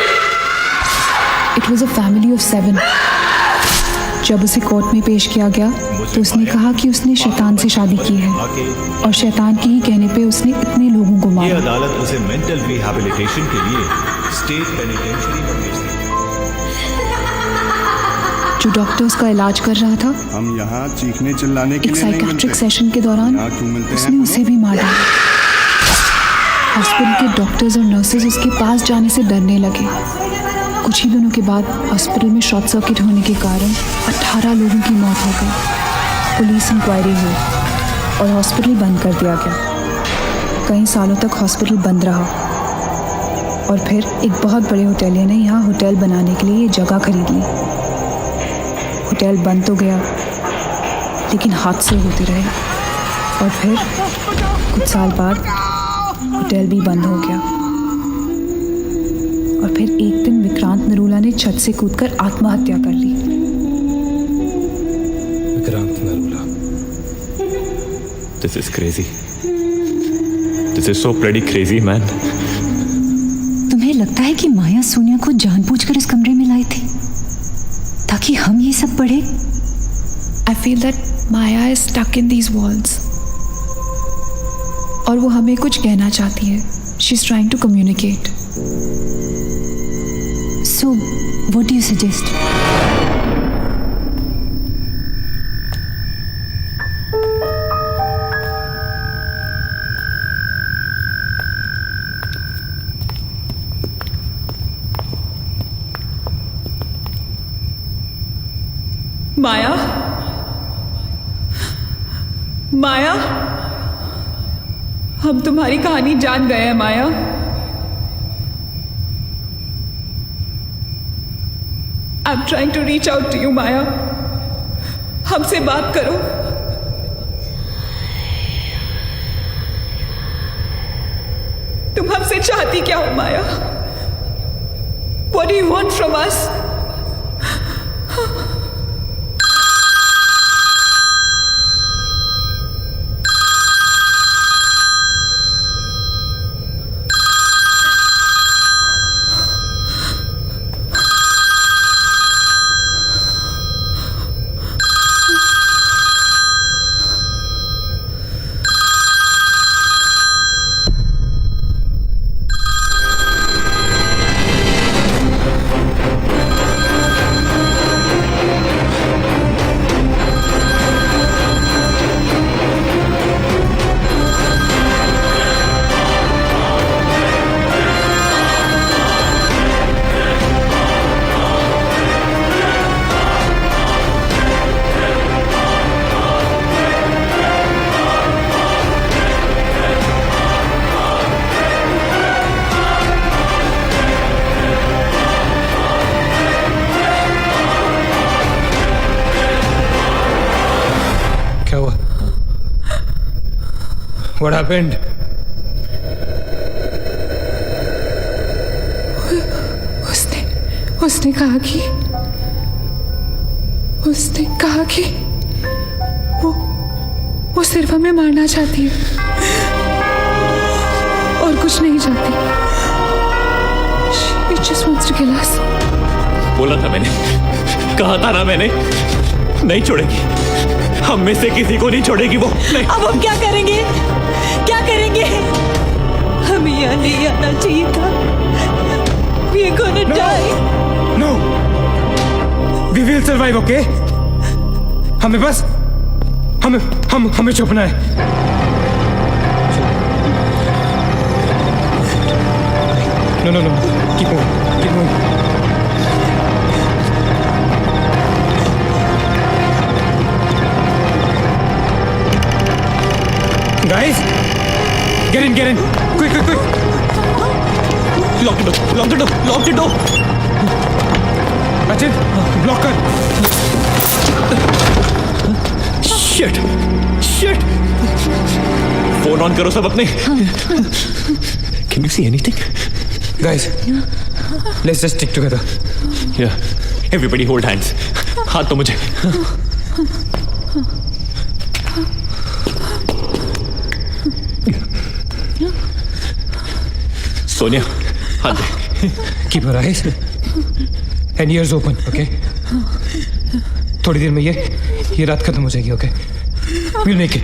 It was a family of 7। जब उसे कोर्ट में पेश किया गया तो उसने कहा कि उसने शैतान से शादी की है और शैतान के ही कहने पे उसने इतने लोगों को मारा। अदालत उसे मेंटल रिहैबिलिटेशन के लिए स्टेट पेनिटेंशियरी में भेज दी। जो डॉक्टर उसका इलाज कर रहा था, हम यहाँ चीखने चिल्लाने के एक लिए नहीं साइकेट्रिक मिलते। सेशन के दौरान यहाँ क्यों मिलते हैं उसने हम उसे भी मार डाला। हॉस्पिटल के डॉक्टर्स और नर्सेज उसके पास जाने से डरने लगे। कुछ ही दिनों के बाद हॉस्पिटल में शॉर्ट सर्किट होने के कारण 18 लोगों की मौत हो गई। पुलिस इंक्वायरी हुई और हॉस्पिटल बंद कर दिया गया। कई सालों तक हॉस्पिटल बंद रहा और फिर एक बहुत बड़े होटलियर ने यहाँ होटल बनाने के लिए ये जगह खरीद ली। होटल बंद तो गया लेकिन हादसे होते रहे और फिर कुछ साल बाद होटल भी बंद हो गया। और फिर एक दिन विक्रांत नरूला ने छत से कूदकर आत्महत्या कर ली। Vikrant Narula. This is crazy. This is so bloody crazy, man. तुम्हें लगता है कि माया सोनिया को जानबूझकर इस कमरे में लाई थी ताकि हम ये सब पढ़े? I feel that Maya is stuck in these walls. और वो हमें कुछ कहना चाहती है। She's trying to communicate. So, what do you suggest? माया, माया, हम तुम्हारी कहानी जान गए हैं माया। I'm trying to reach out to you, माया। हमसे बात करो। तुम हमसे चाहती क्या हो माया? What do you want from us? What happened? उसने कहा कि वो सिर्फ हमें मारना चाहती है और कुछ नहीं चाहती। She just wants to kill us. बोला था मैंने, कहा था ना मैंने, नहीं छोड़ेगी। हम में से किसी को नहीं छोड़ेगी वो। नहीं। अब हम क्या करेंगे? क्या करेंगे? हमें यहाँ नहीं आना चाहिए था। We are gonna die. No. We will survive, okay? हमें बस हमें छुपना है। No. Keep moving. Guys, get in. Quick. Lock the door. Rachit, block कर। शिट शिट फोन ऑन करो सब अपने can you see anything guys let's just stick together या everybody hold hands हाथ तो मुझे सोनिया हाथ they keep your eyes and years open okay थोड़ी देर में ये रात खत्म हो जाएगी okay will make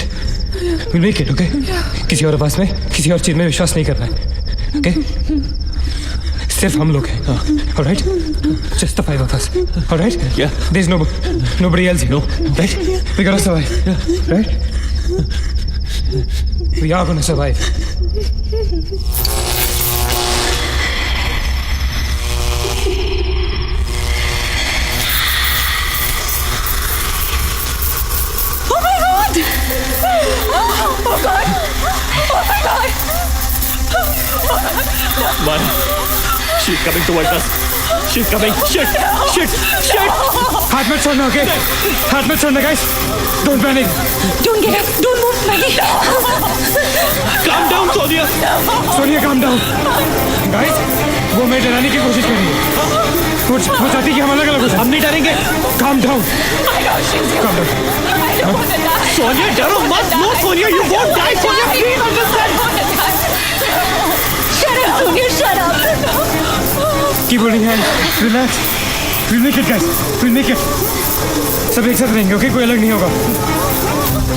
it okay किसी और आवाज में किसी और चीज में विश्वास नहीं करना है ओके सिर्फ हम लोग हैं alright just the 5 of us alright there is nobody else no right we gonna survive right we are gonna survive Mara, she's coming towards us. She's coming. Shit! हाथ मत छोड़ना ओके हाथ मत छोड़ना guys don't panic Don't get up. Don't move, Maggie. Calm down, Sonia. Sonia calm down guys वो मैं डराने की कोशिश कर रही है वो चाहती कि हम अलग अलग हो जाए हम नहीं डरेंगे calm down calm down Sonia डरो मत no Sonia you won't die Sonia please understand Shut up, Sonia. Shut up. Keep holding hand relax will make it guys will make it सब एक साथ रहेंगे ओके कोई अलग नहीं होगा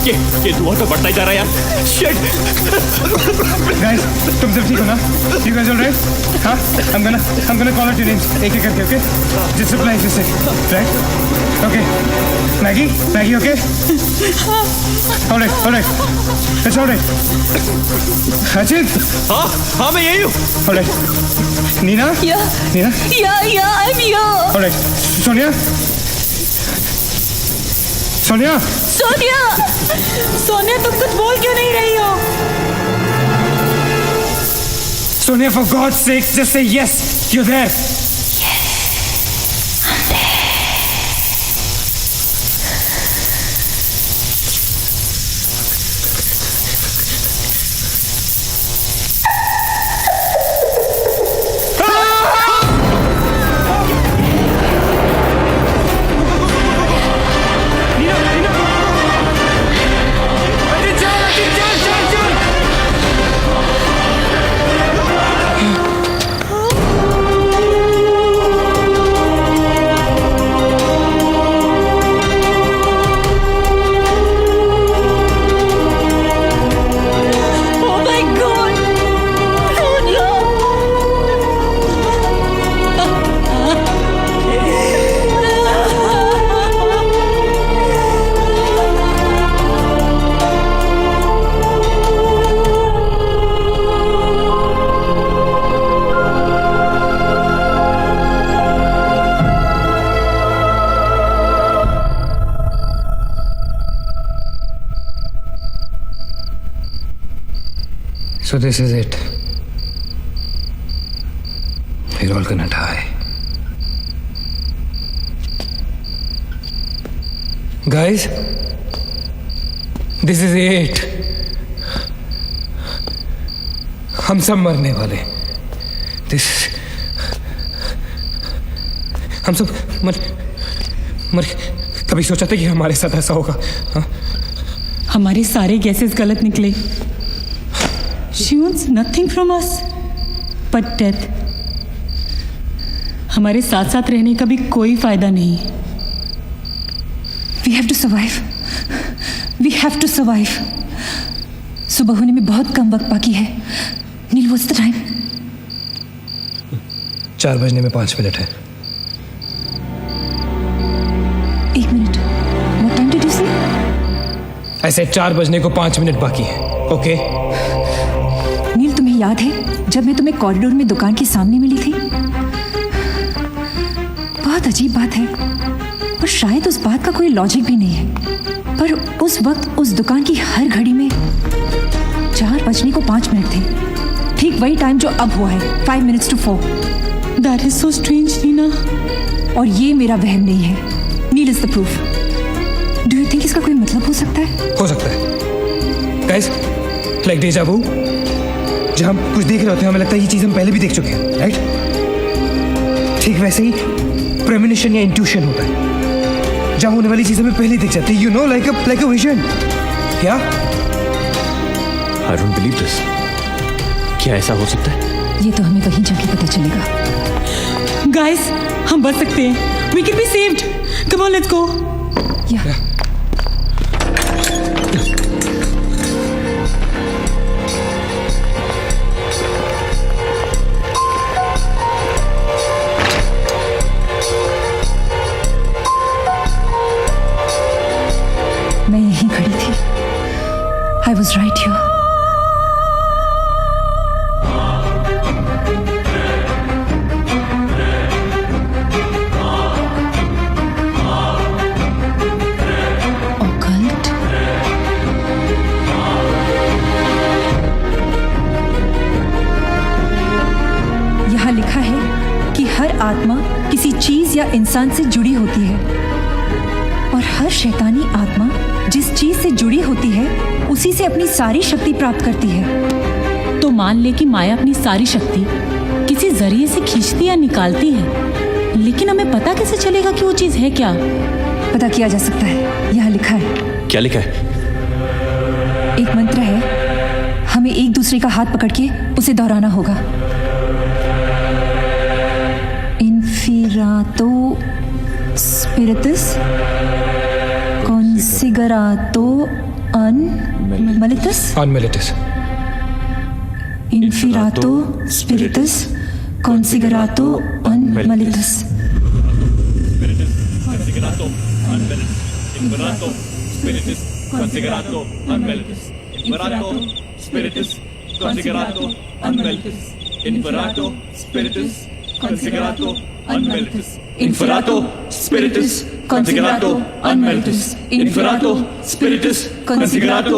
ये धुआं तो बढ़ता ही जा रहा है यार शिट गाइस तुम सब ठीक हो ना यू गाइस ऑलराइट हां I'm gonna call out your names एक एक करके okay just reply just say right okay Maggie okay alright it's alright Ajit हाँ मैं यही हूँ alright Nina Yeah, I'm here. alright Sonia Sonia तुम कुछ बोल क्यों नहीं रही हो? Sonia for God's sake just say yes you're there So this is it. We're all gonna die. Guys, this is it. हम सब मरने वाले. This. हम सब मर कभी सोचा था कि हमारे साथ ऐसा होगा? हाँ? हमारे सारे गैसेस गलत निकले. She wants nothing from us but death. हमारे साथ साथ रहने का भी कोई फायदा नहीं. We have to survive. We have to survive. सुबह होने में बहुत कम वक्त बाकी है. नील, what's the time? 4 बजने में 5 मिनट है. 1 minute. What time did you say? ऐसे 4 बजने को 5 मिनट बाकी है. ओके? नील, तुम्हें याद है जब मैं तुम्हें कॉरिडोर में दुकान के सामने मिली थी? बहुत अजीब बात है और शायद उस बात का कोई लॉजिक भी नहीं है, पर उस वक्त उस दुकान की हर घड़ी में 4 बजने को 5 मिनट थे. ठीक वही टाइम जो अब हुआ है, 5 minutes to 4. That is so strange, Neena. और ये मेरा वहम नहीं है. Neel is the proof. Do you think इस इसका कोई मतलब हो सकता है? हो सकता है गाइस, लाइक डेजा वू, जब हम कुछ देख रहे होते हैं हमें लगता है ये चीज हम पहले भी देख चुके हैं, राइट? ठीक वैसे ही प्रेमोनिशन या इंट्यूशन होता है, जहां होने वाली चीजें हमें पहले दिख जाती है, you know, like a vision. क्या? I don't believe this. क्या ऐसा हो सकता है? ये तो हमें वहीं जाके पता चलेगा। गाइस, हम बच सकते हैं। We can be saved. Come on, let's go. मैं यहीं खड़ी थी। I was right here. यहाँ लिखा है कि हर आत्मा किसी चीज या इंसान से जुड़ी होती है और हर शैतानी आत्मा जिस चीज से जुड़ी होती है उसी से अपनी सारी शक्ति प्राप्त करती है। तो मान ले कि माया अपनी सारी शक्ति किसी जरिए से खींचती या निकालती है, लेकिन हमें पता कैसे चलेगा कि वो चीज है क्या? पता किया जा सकता है, यहाँ लिखा है। क्या लिखा है? एक मंत्र है, हमें एक दूसरे का हाथ पकड़ के उसे दोहराना होगा। इन्फिरातो स्पिरिटस कॉन्सिगरातो अनमिलिटस। इन्फिरातो स्पिरिटस कॉन्सिगरातो अनमिलिटस। Considerato unmelitus. Imperato spiritus considerato unmelitus. Imperato spiritus considerato unmelitus. Imperato spiritus considerato unmelitus. Imperato spiritus considerato unmelitus. Imperato spiritus considerato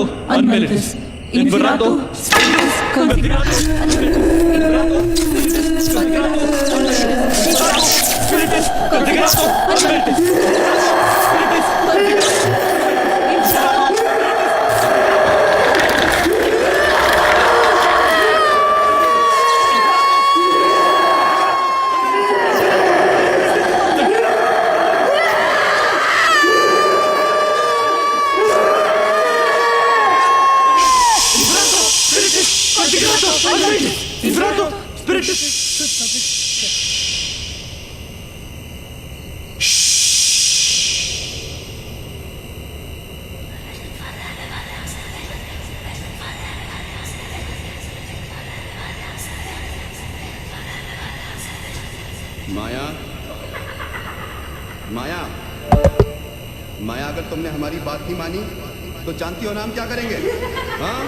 माया, माया, माया, अगर तुमने हमारी बात नहीं मानी तो जानती हो ना हम क्या करेंगे? हाँ?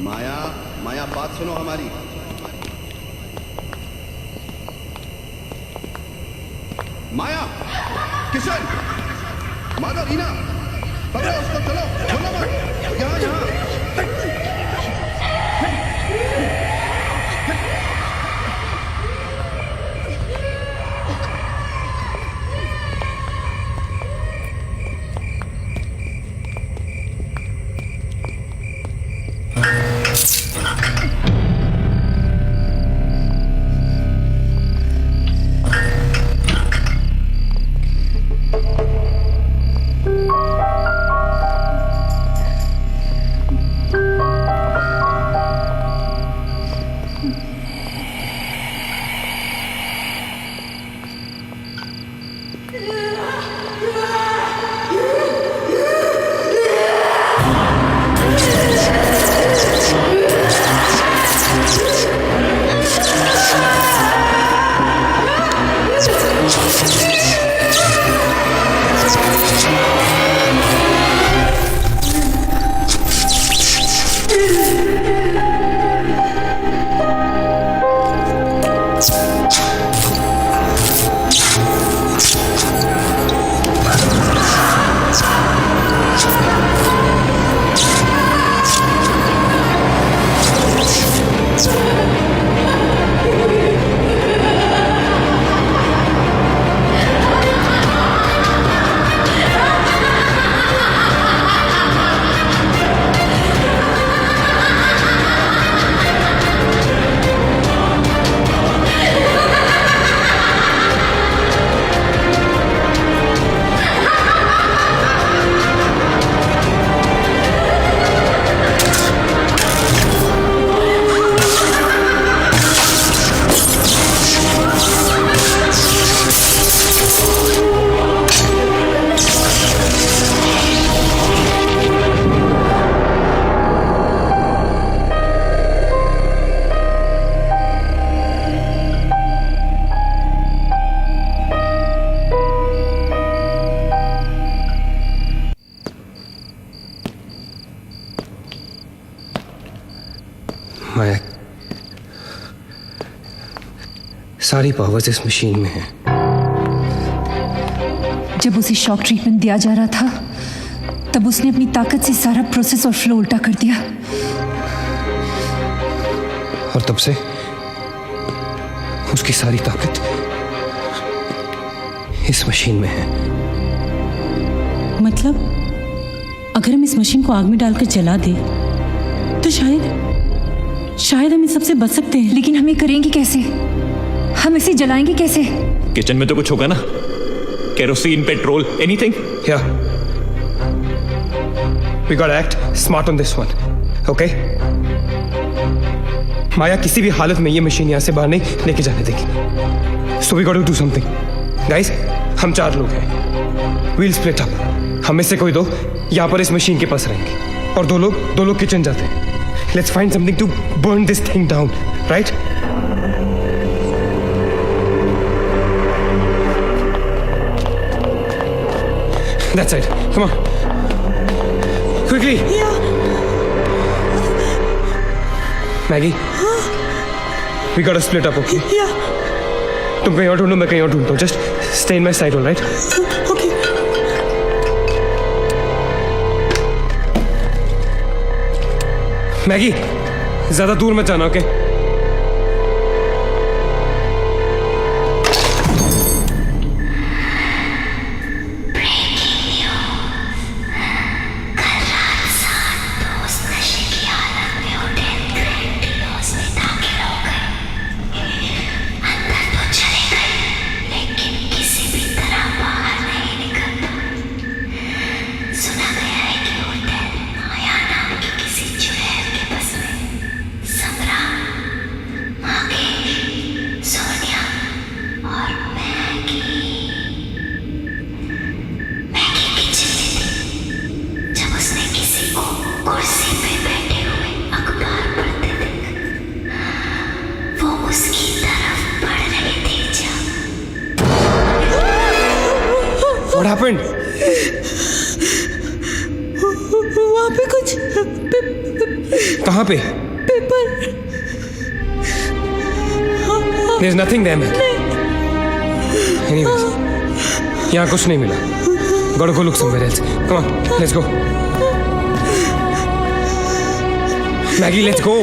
माया, माया, बात सुनो हमारी। माया, किशन, माधव, रीना, पकड़ो उसको, चलो, छोड़ो मत, यहाँ यहाँ। माया, सारी पावर्स इस मशीन में है। जब उसे शॉक ट्रीटमेंट दिया जा रहा था तब उसने अपनी ताकत से सारा प्रोसेस और फ्लो उल्टा कर दिया, और तब से उसकी सारी ताकत इस मशीन में है। मतलब अगर हम इस मशीन को आग में डालकर जला दे तो शायद हम इस सबसे बच सकते हैं। लेकिन हम ये करेंगे कैसे? हम इसे जलाएंगे कैसे? किचन में तो कुछ होगा ना, kerosene, petrol, anything. Yeah. We gotta act smart on this one, okay? माया किसी भी हालत में ये मशीन यहाँ से बाहर नहीं लेके जाने देगी। So we gotta do something. Guys, हम 4 लोग हैं। We'll split up. हम में से कोई 2 यहाँ पर इस मशीन के पास रहेंगे और 2 लोग किचन जाते हैं। Let's find something to burn this thing down, right? That's it. Come on. Quickly. Yeah. Maggie. We gotta split up, okay? Yeah. तुम कहीं और ढूंढो, मैं कहीं और ढूंढता हूँ. Just stay in my side, all right? Okay. Maggie, ज़्यादा दूर मत जाना, okay? What happened? वहाँ पे कुछ कहाँ पे? Paper. There's nothing there, man. Anyways, यहाँ कुछ नहीं मिला. Gotta go look somewhere else. Come on, let's go. Maggie, let's go.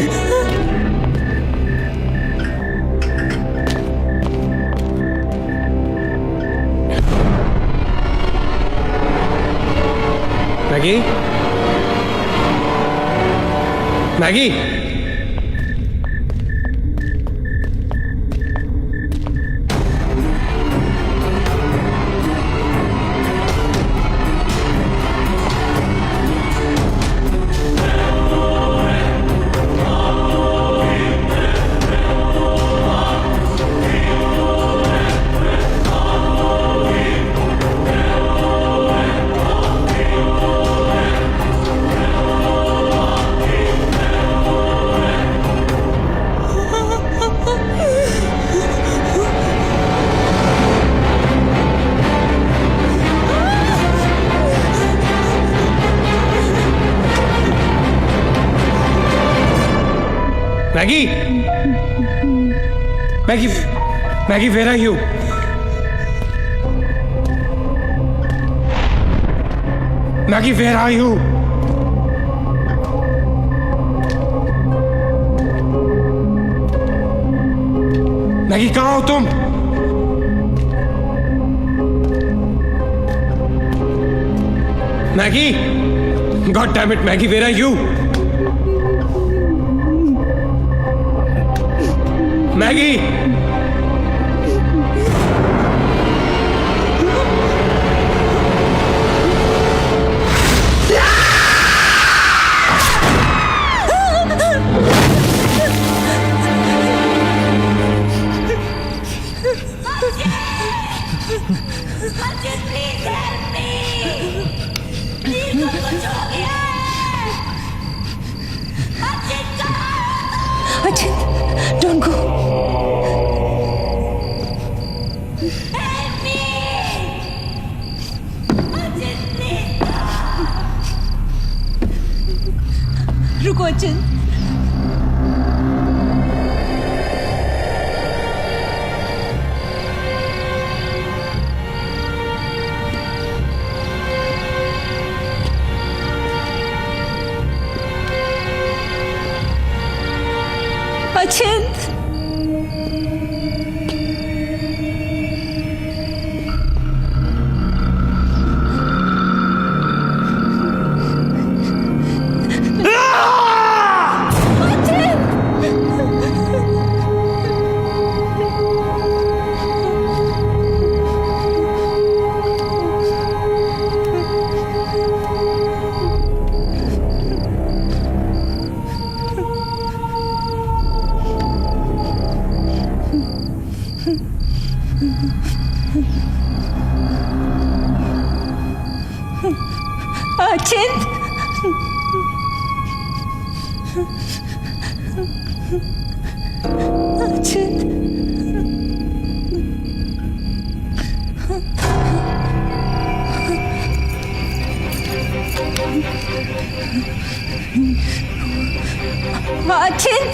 Maggie? Maggie? Maggie! Maggie, where are you? Maggie, where are you? Maggie, कहाँ हो तुम? Maggie! God damn it, Maggie, where are you? Maggie! Ajit, don't go. रुको अचिन। अचिंत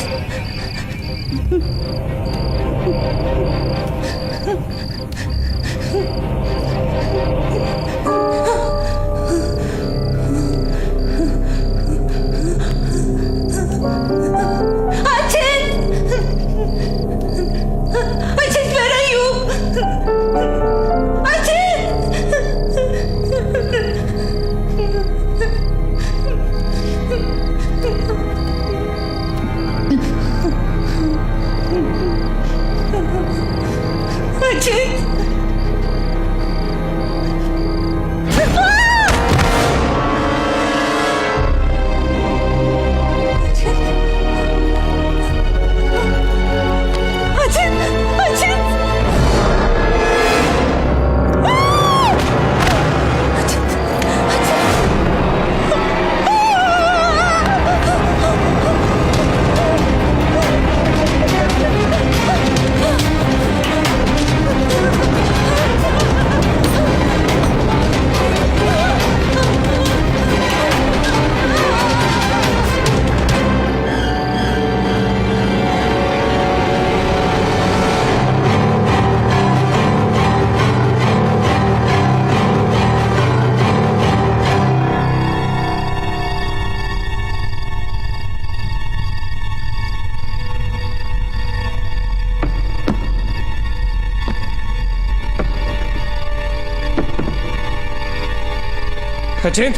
अचिंत,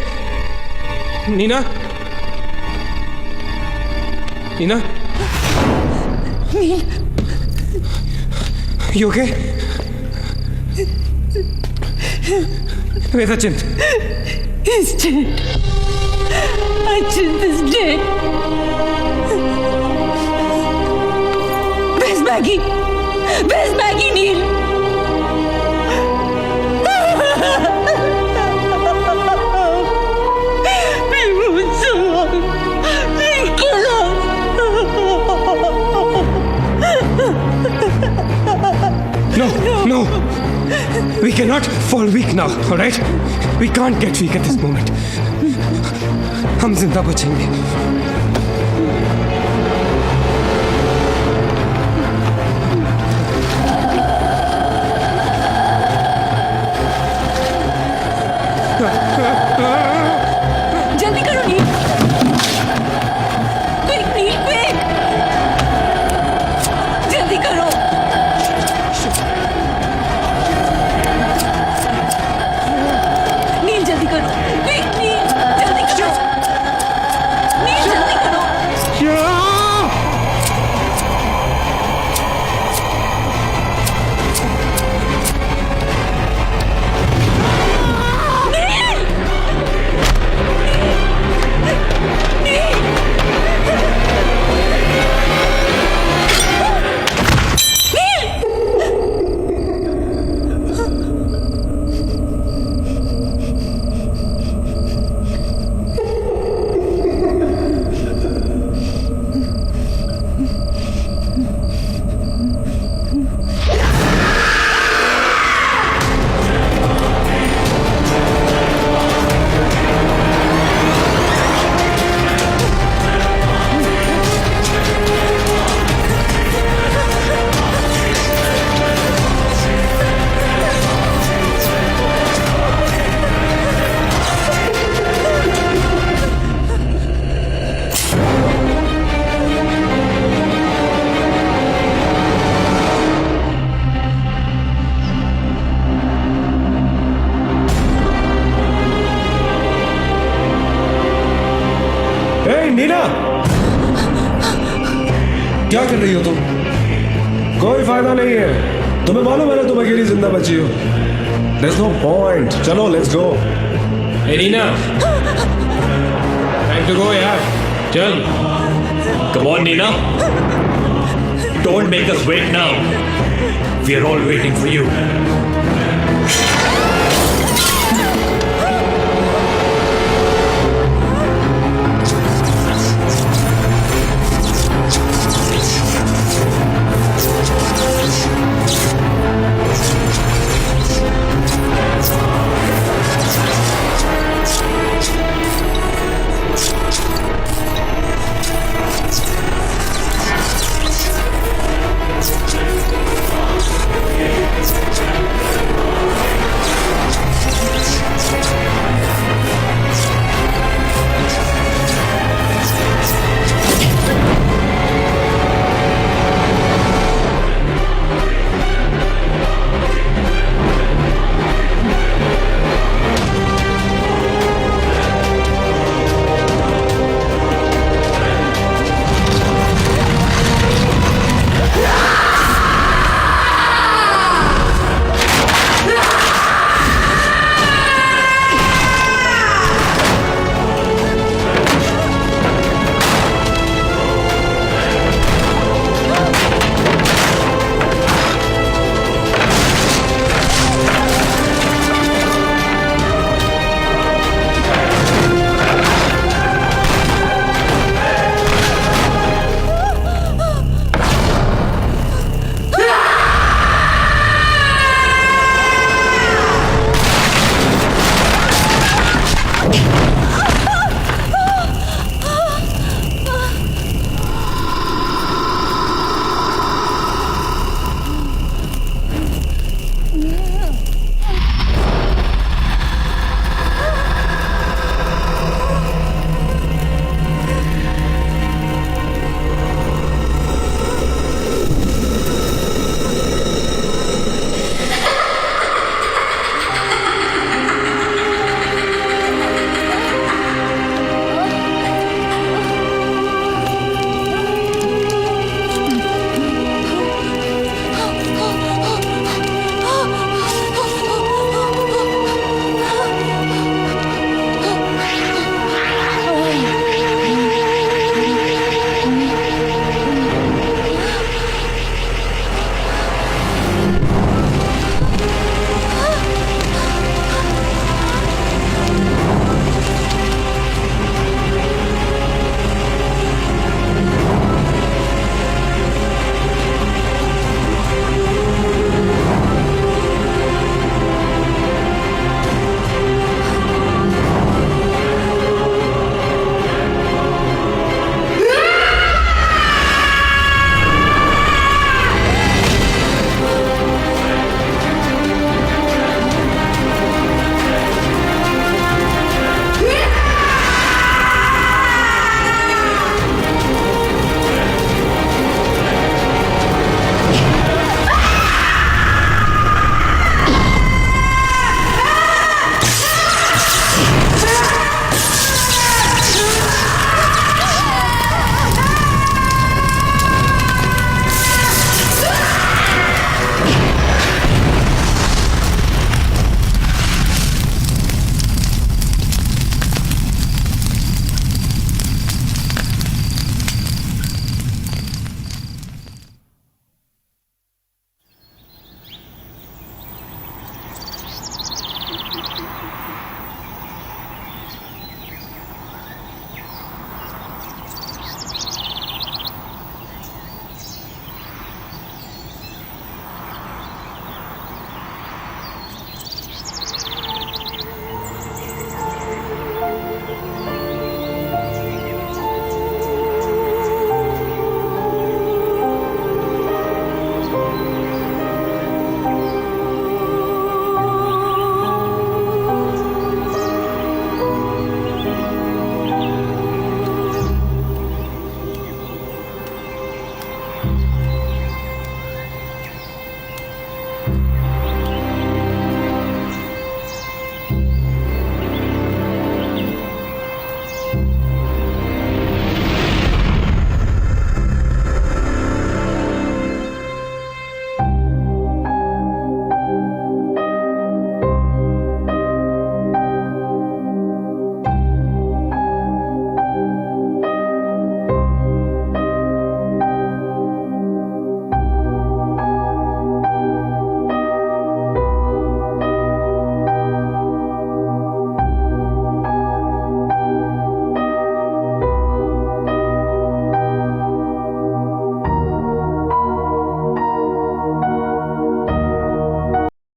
नीना, नीना, नील, you okay? Where's Achint? He's dead. Achint is dead. Where's Maggie? Where's Maggie, Neil? No, we cannot fall weak now, all right? We can't get weak at this moment. हम जिंदा बचेंगे. जल्दी करो नील. Quick, Neil, quick. जल्दी करो. नील जल्दी करो. Quick, Neil, जल्दी करो. नील जल्दी करो. नीना, क्या कर रही हो तुम? कोई फायदा नहीं है. तुम्हें मालूम है ना तुम अकेली जिंदा बची हो. There's no point. चलो, let's go. Hey Neena, time to go यार. चल. Come on, Nina. Don't make us wait now. We are all waiting for you.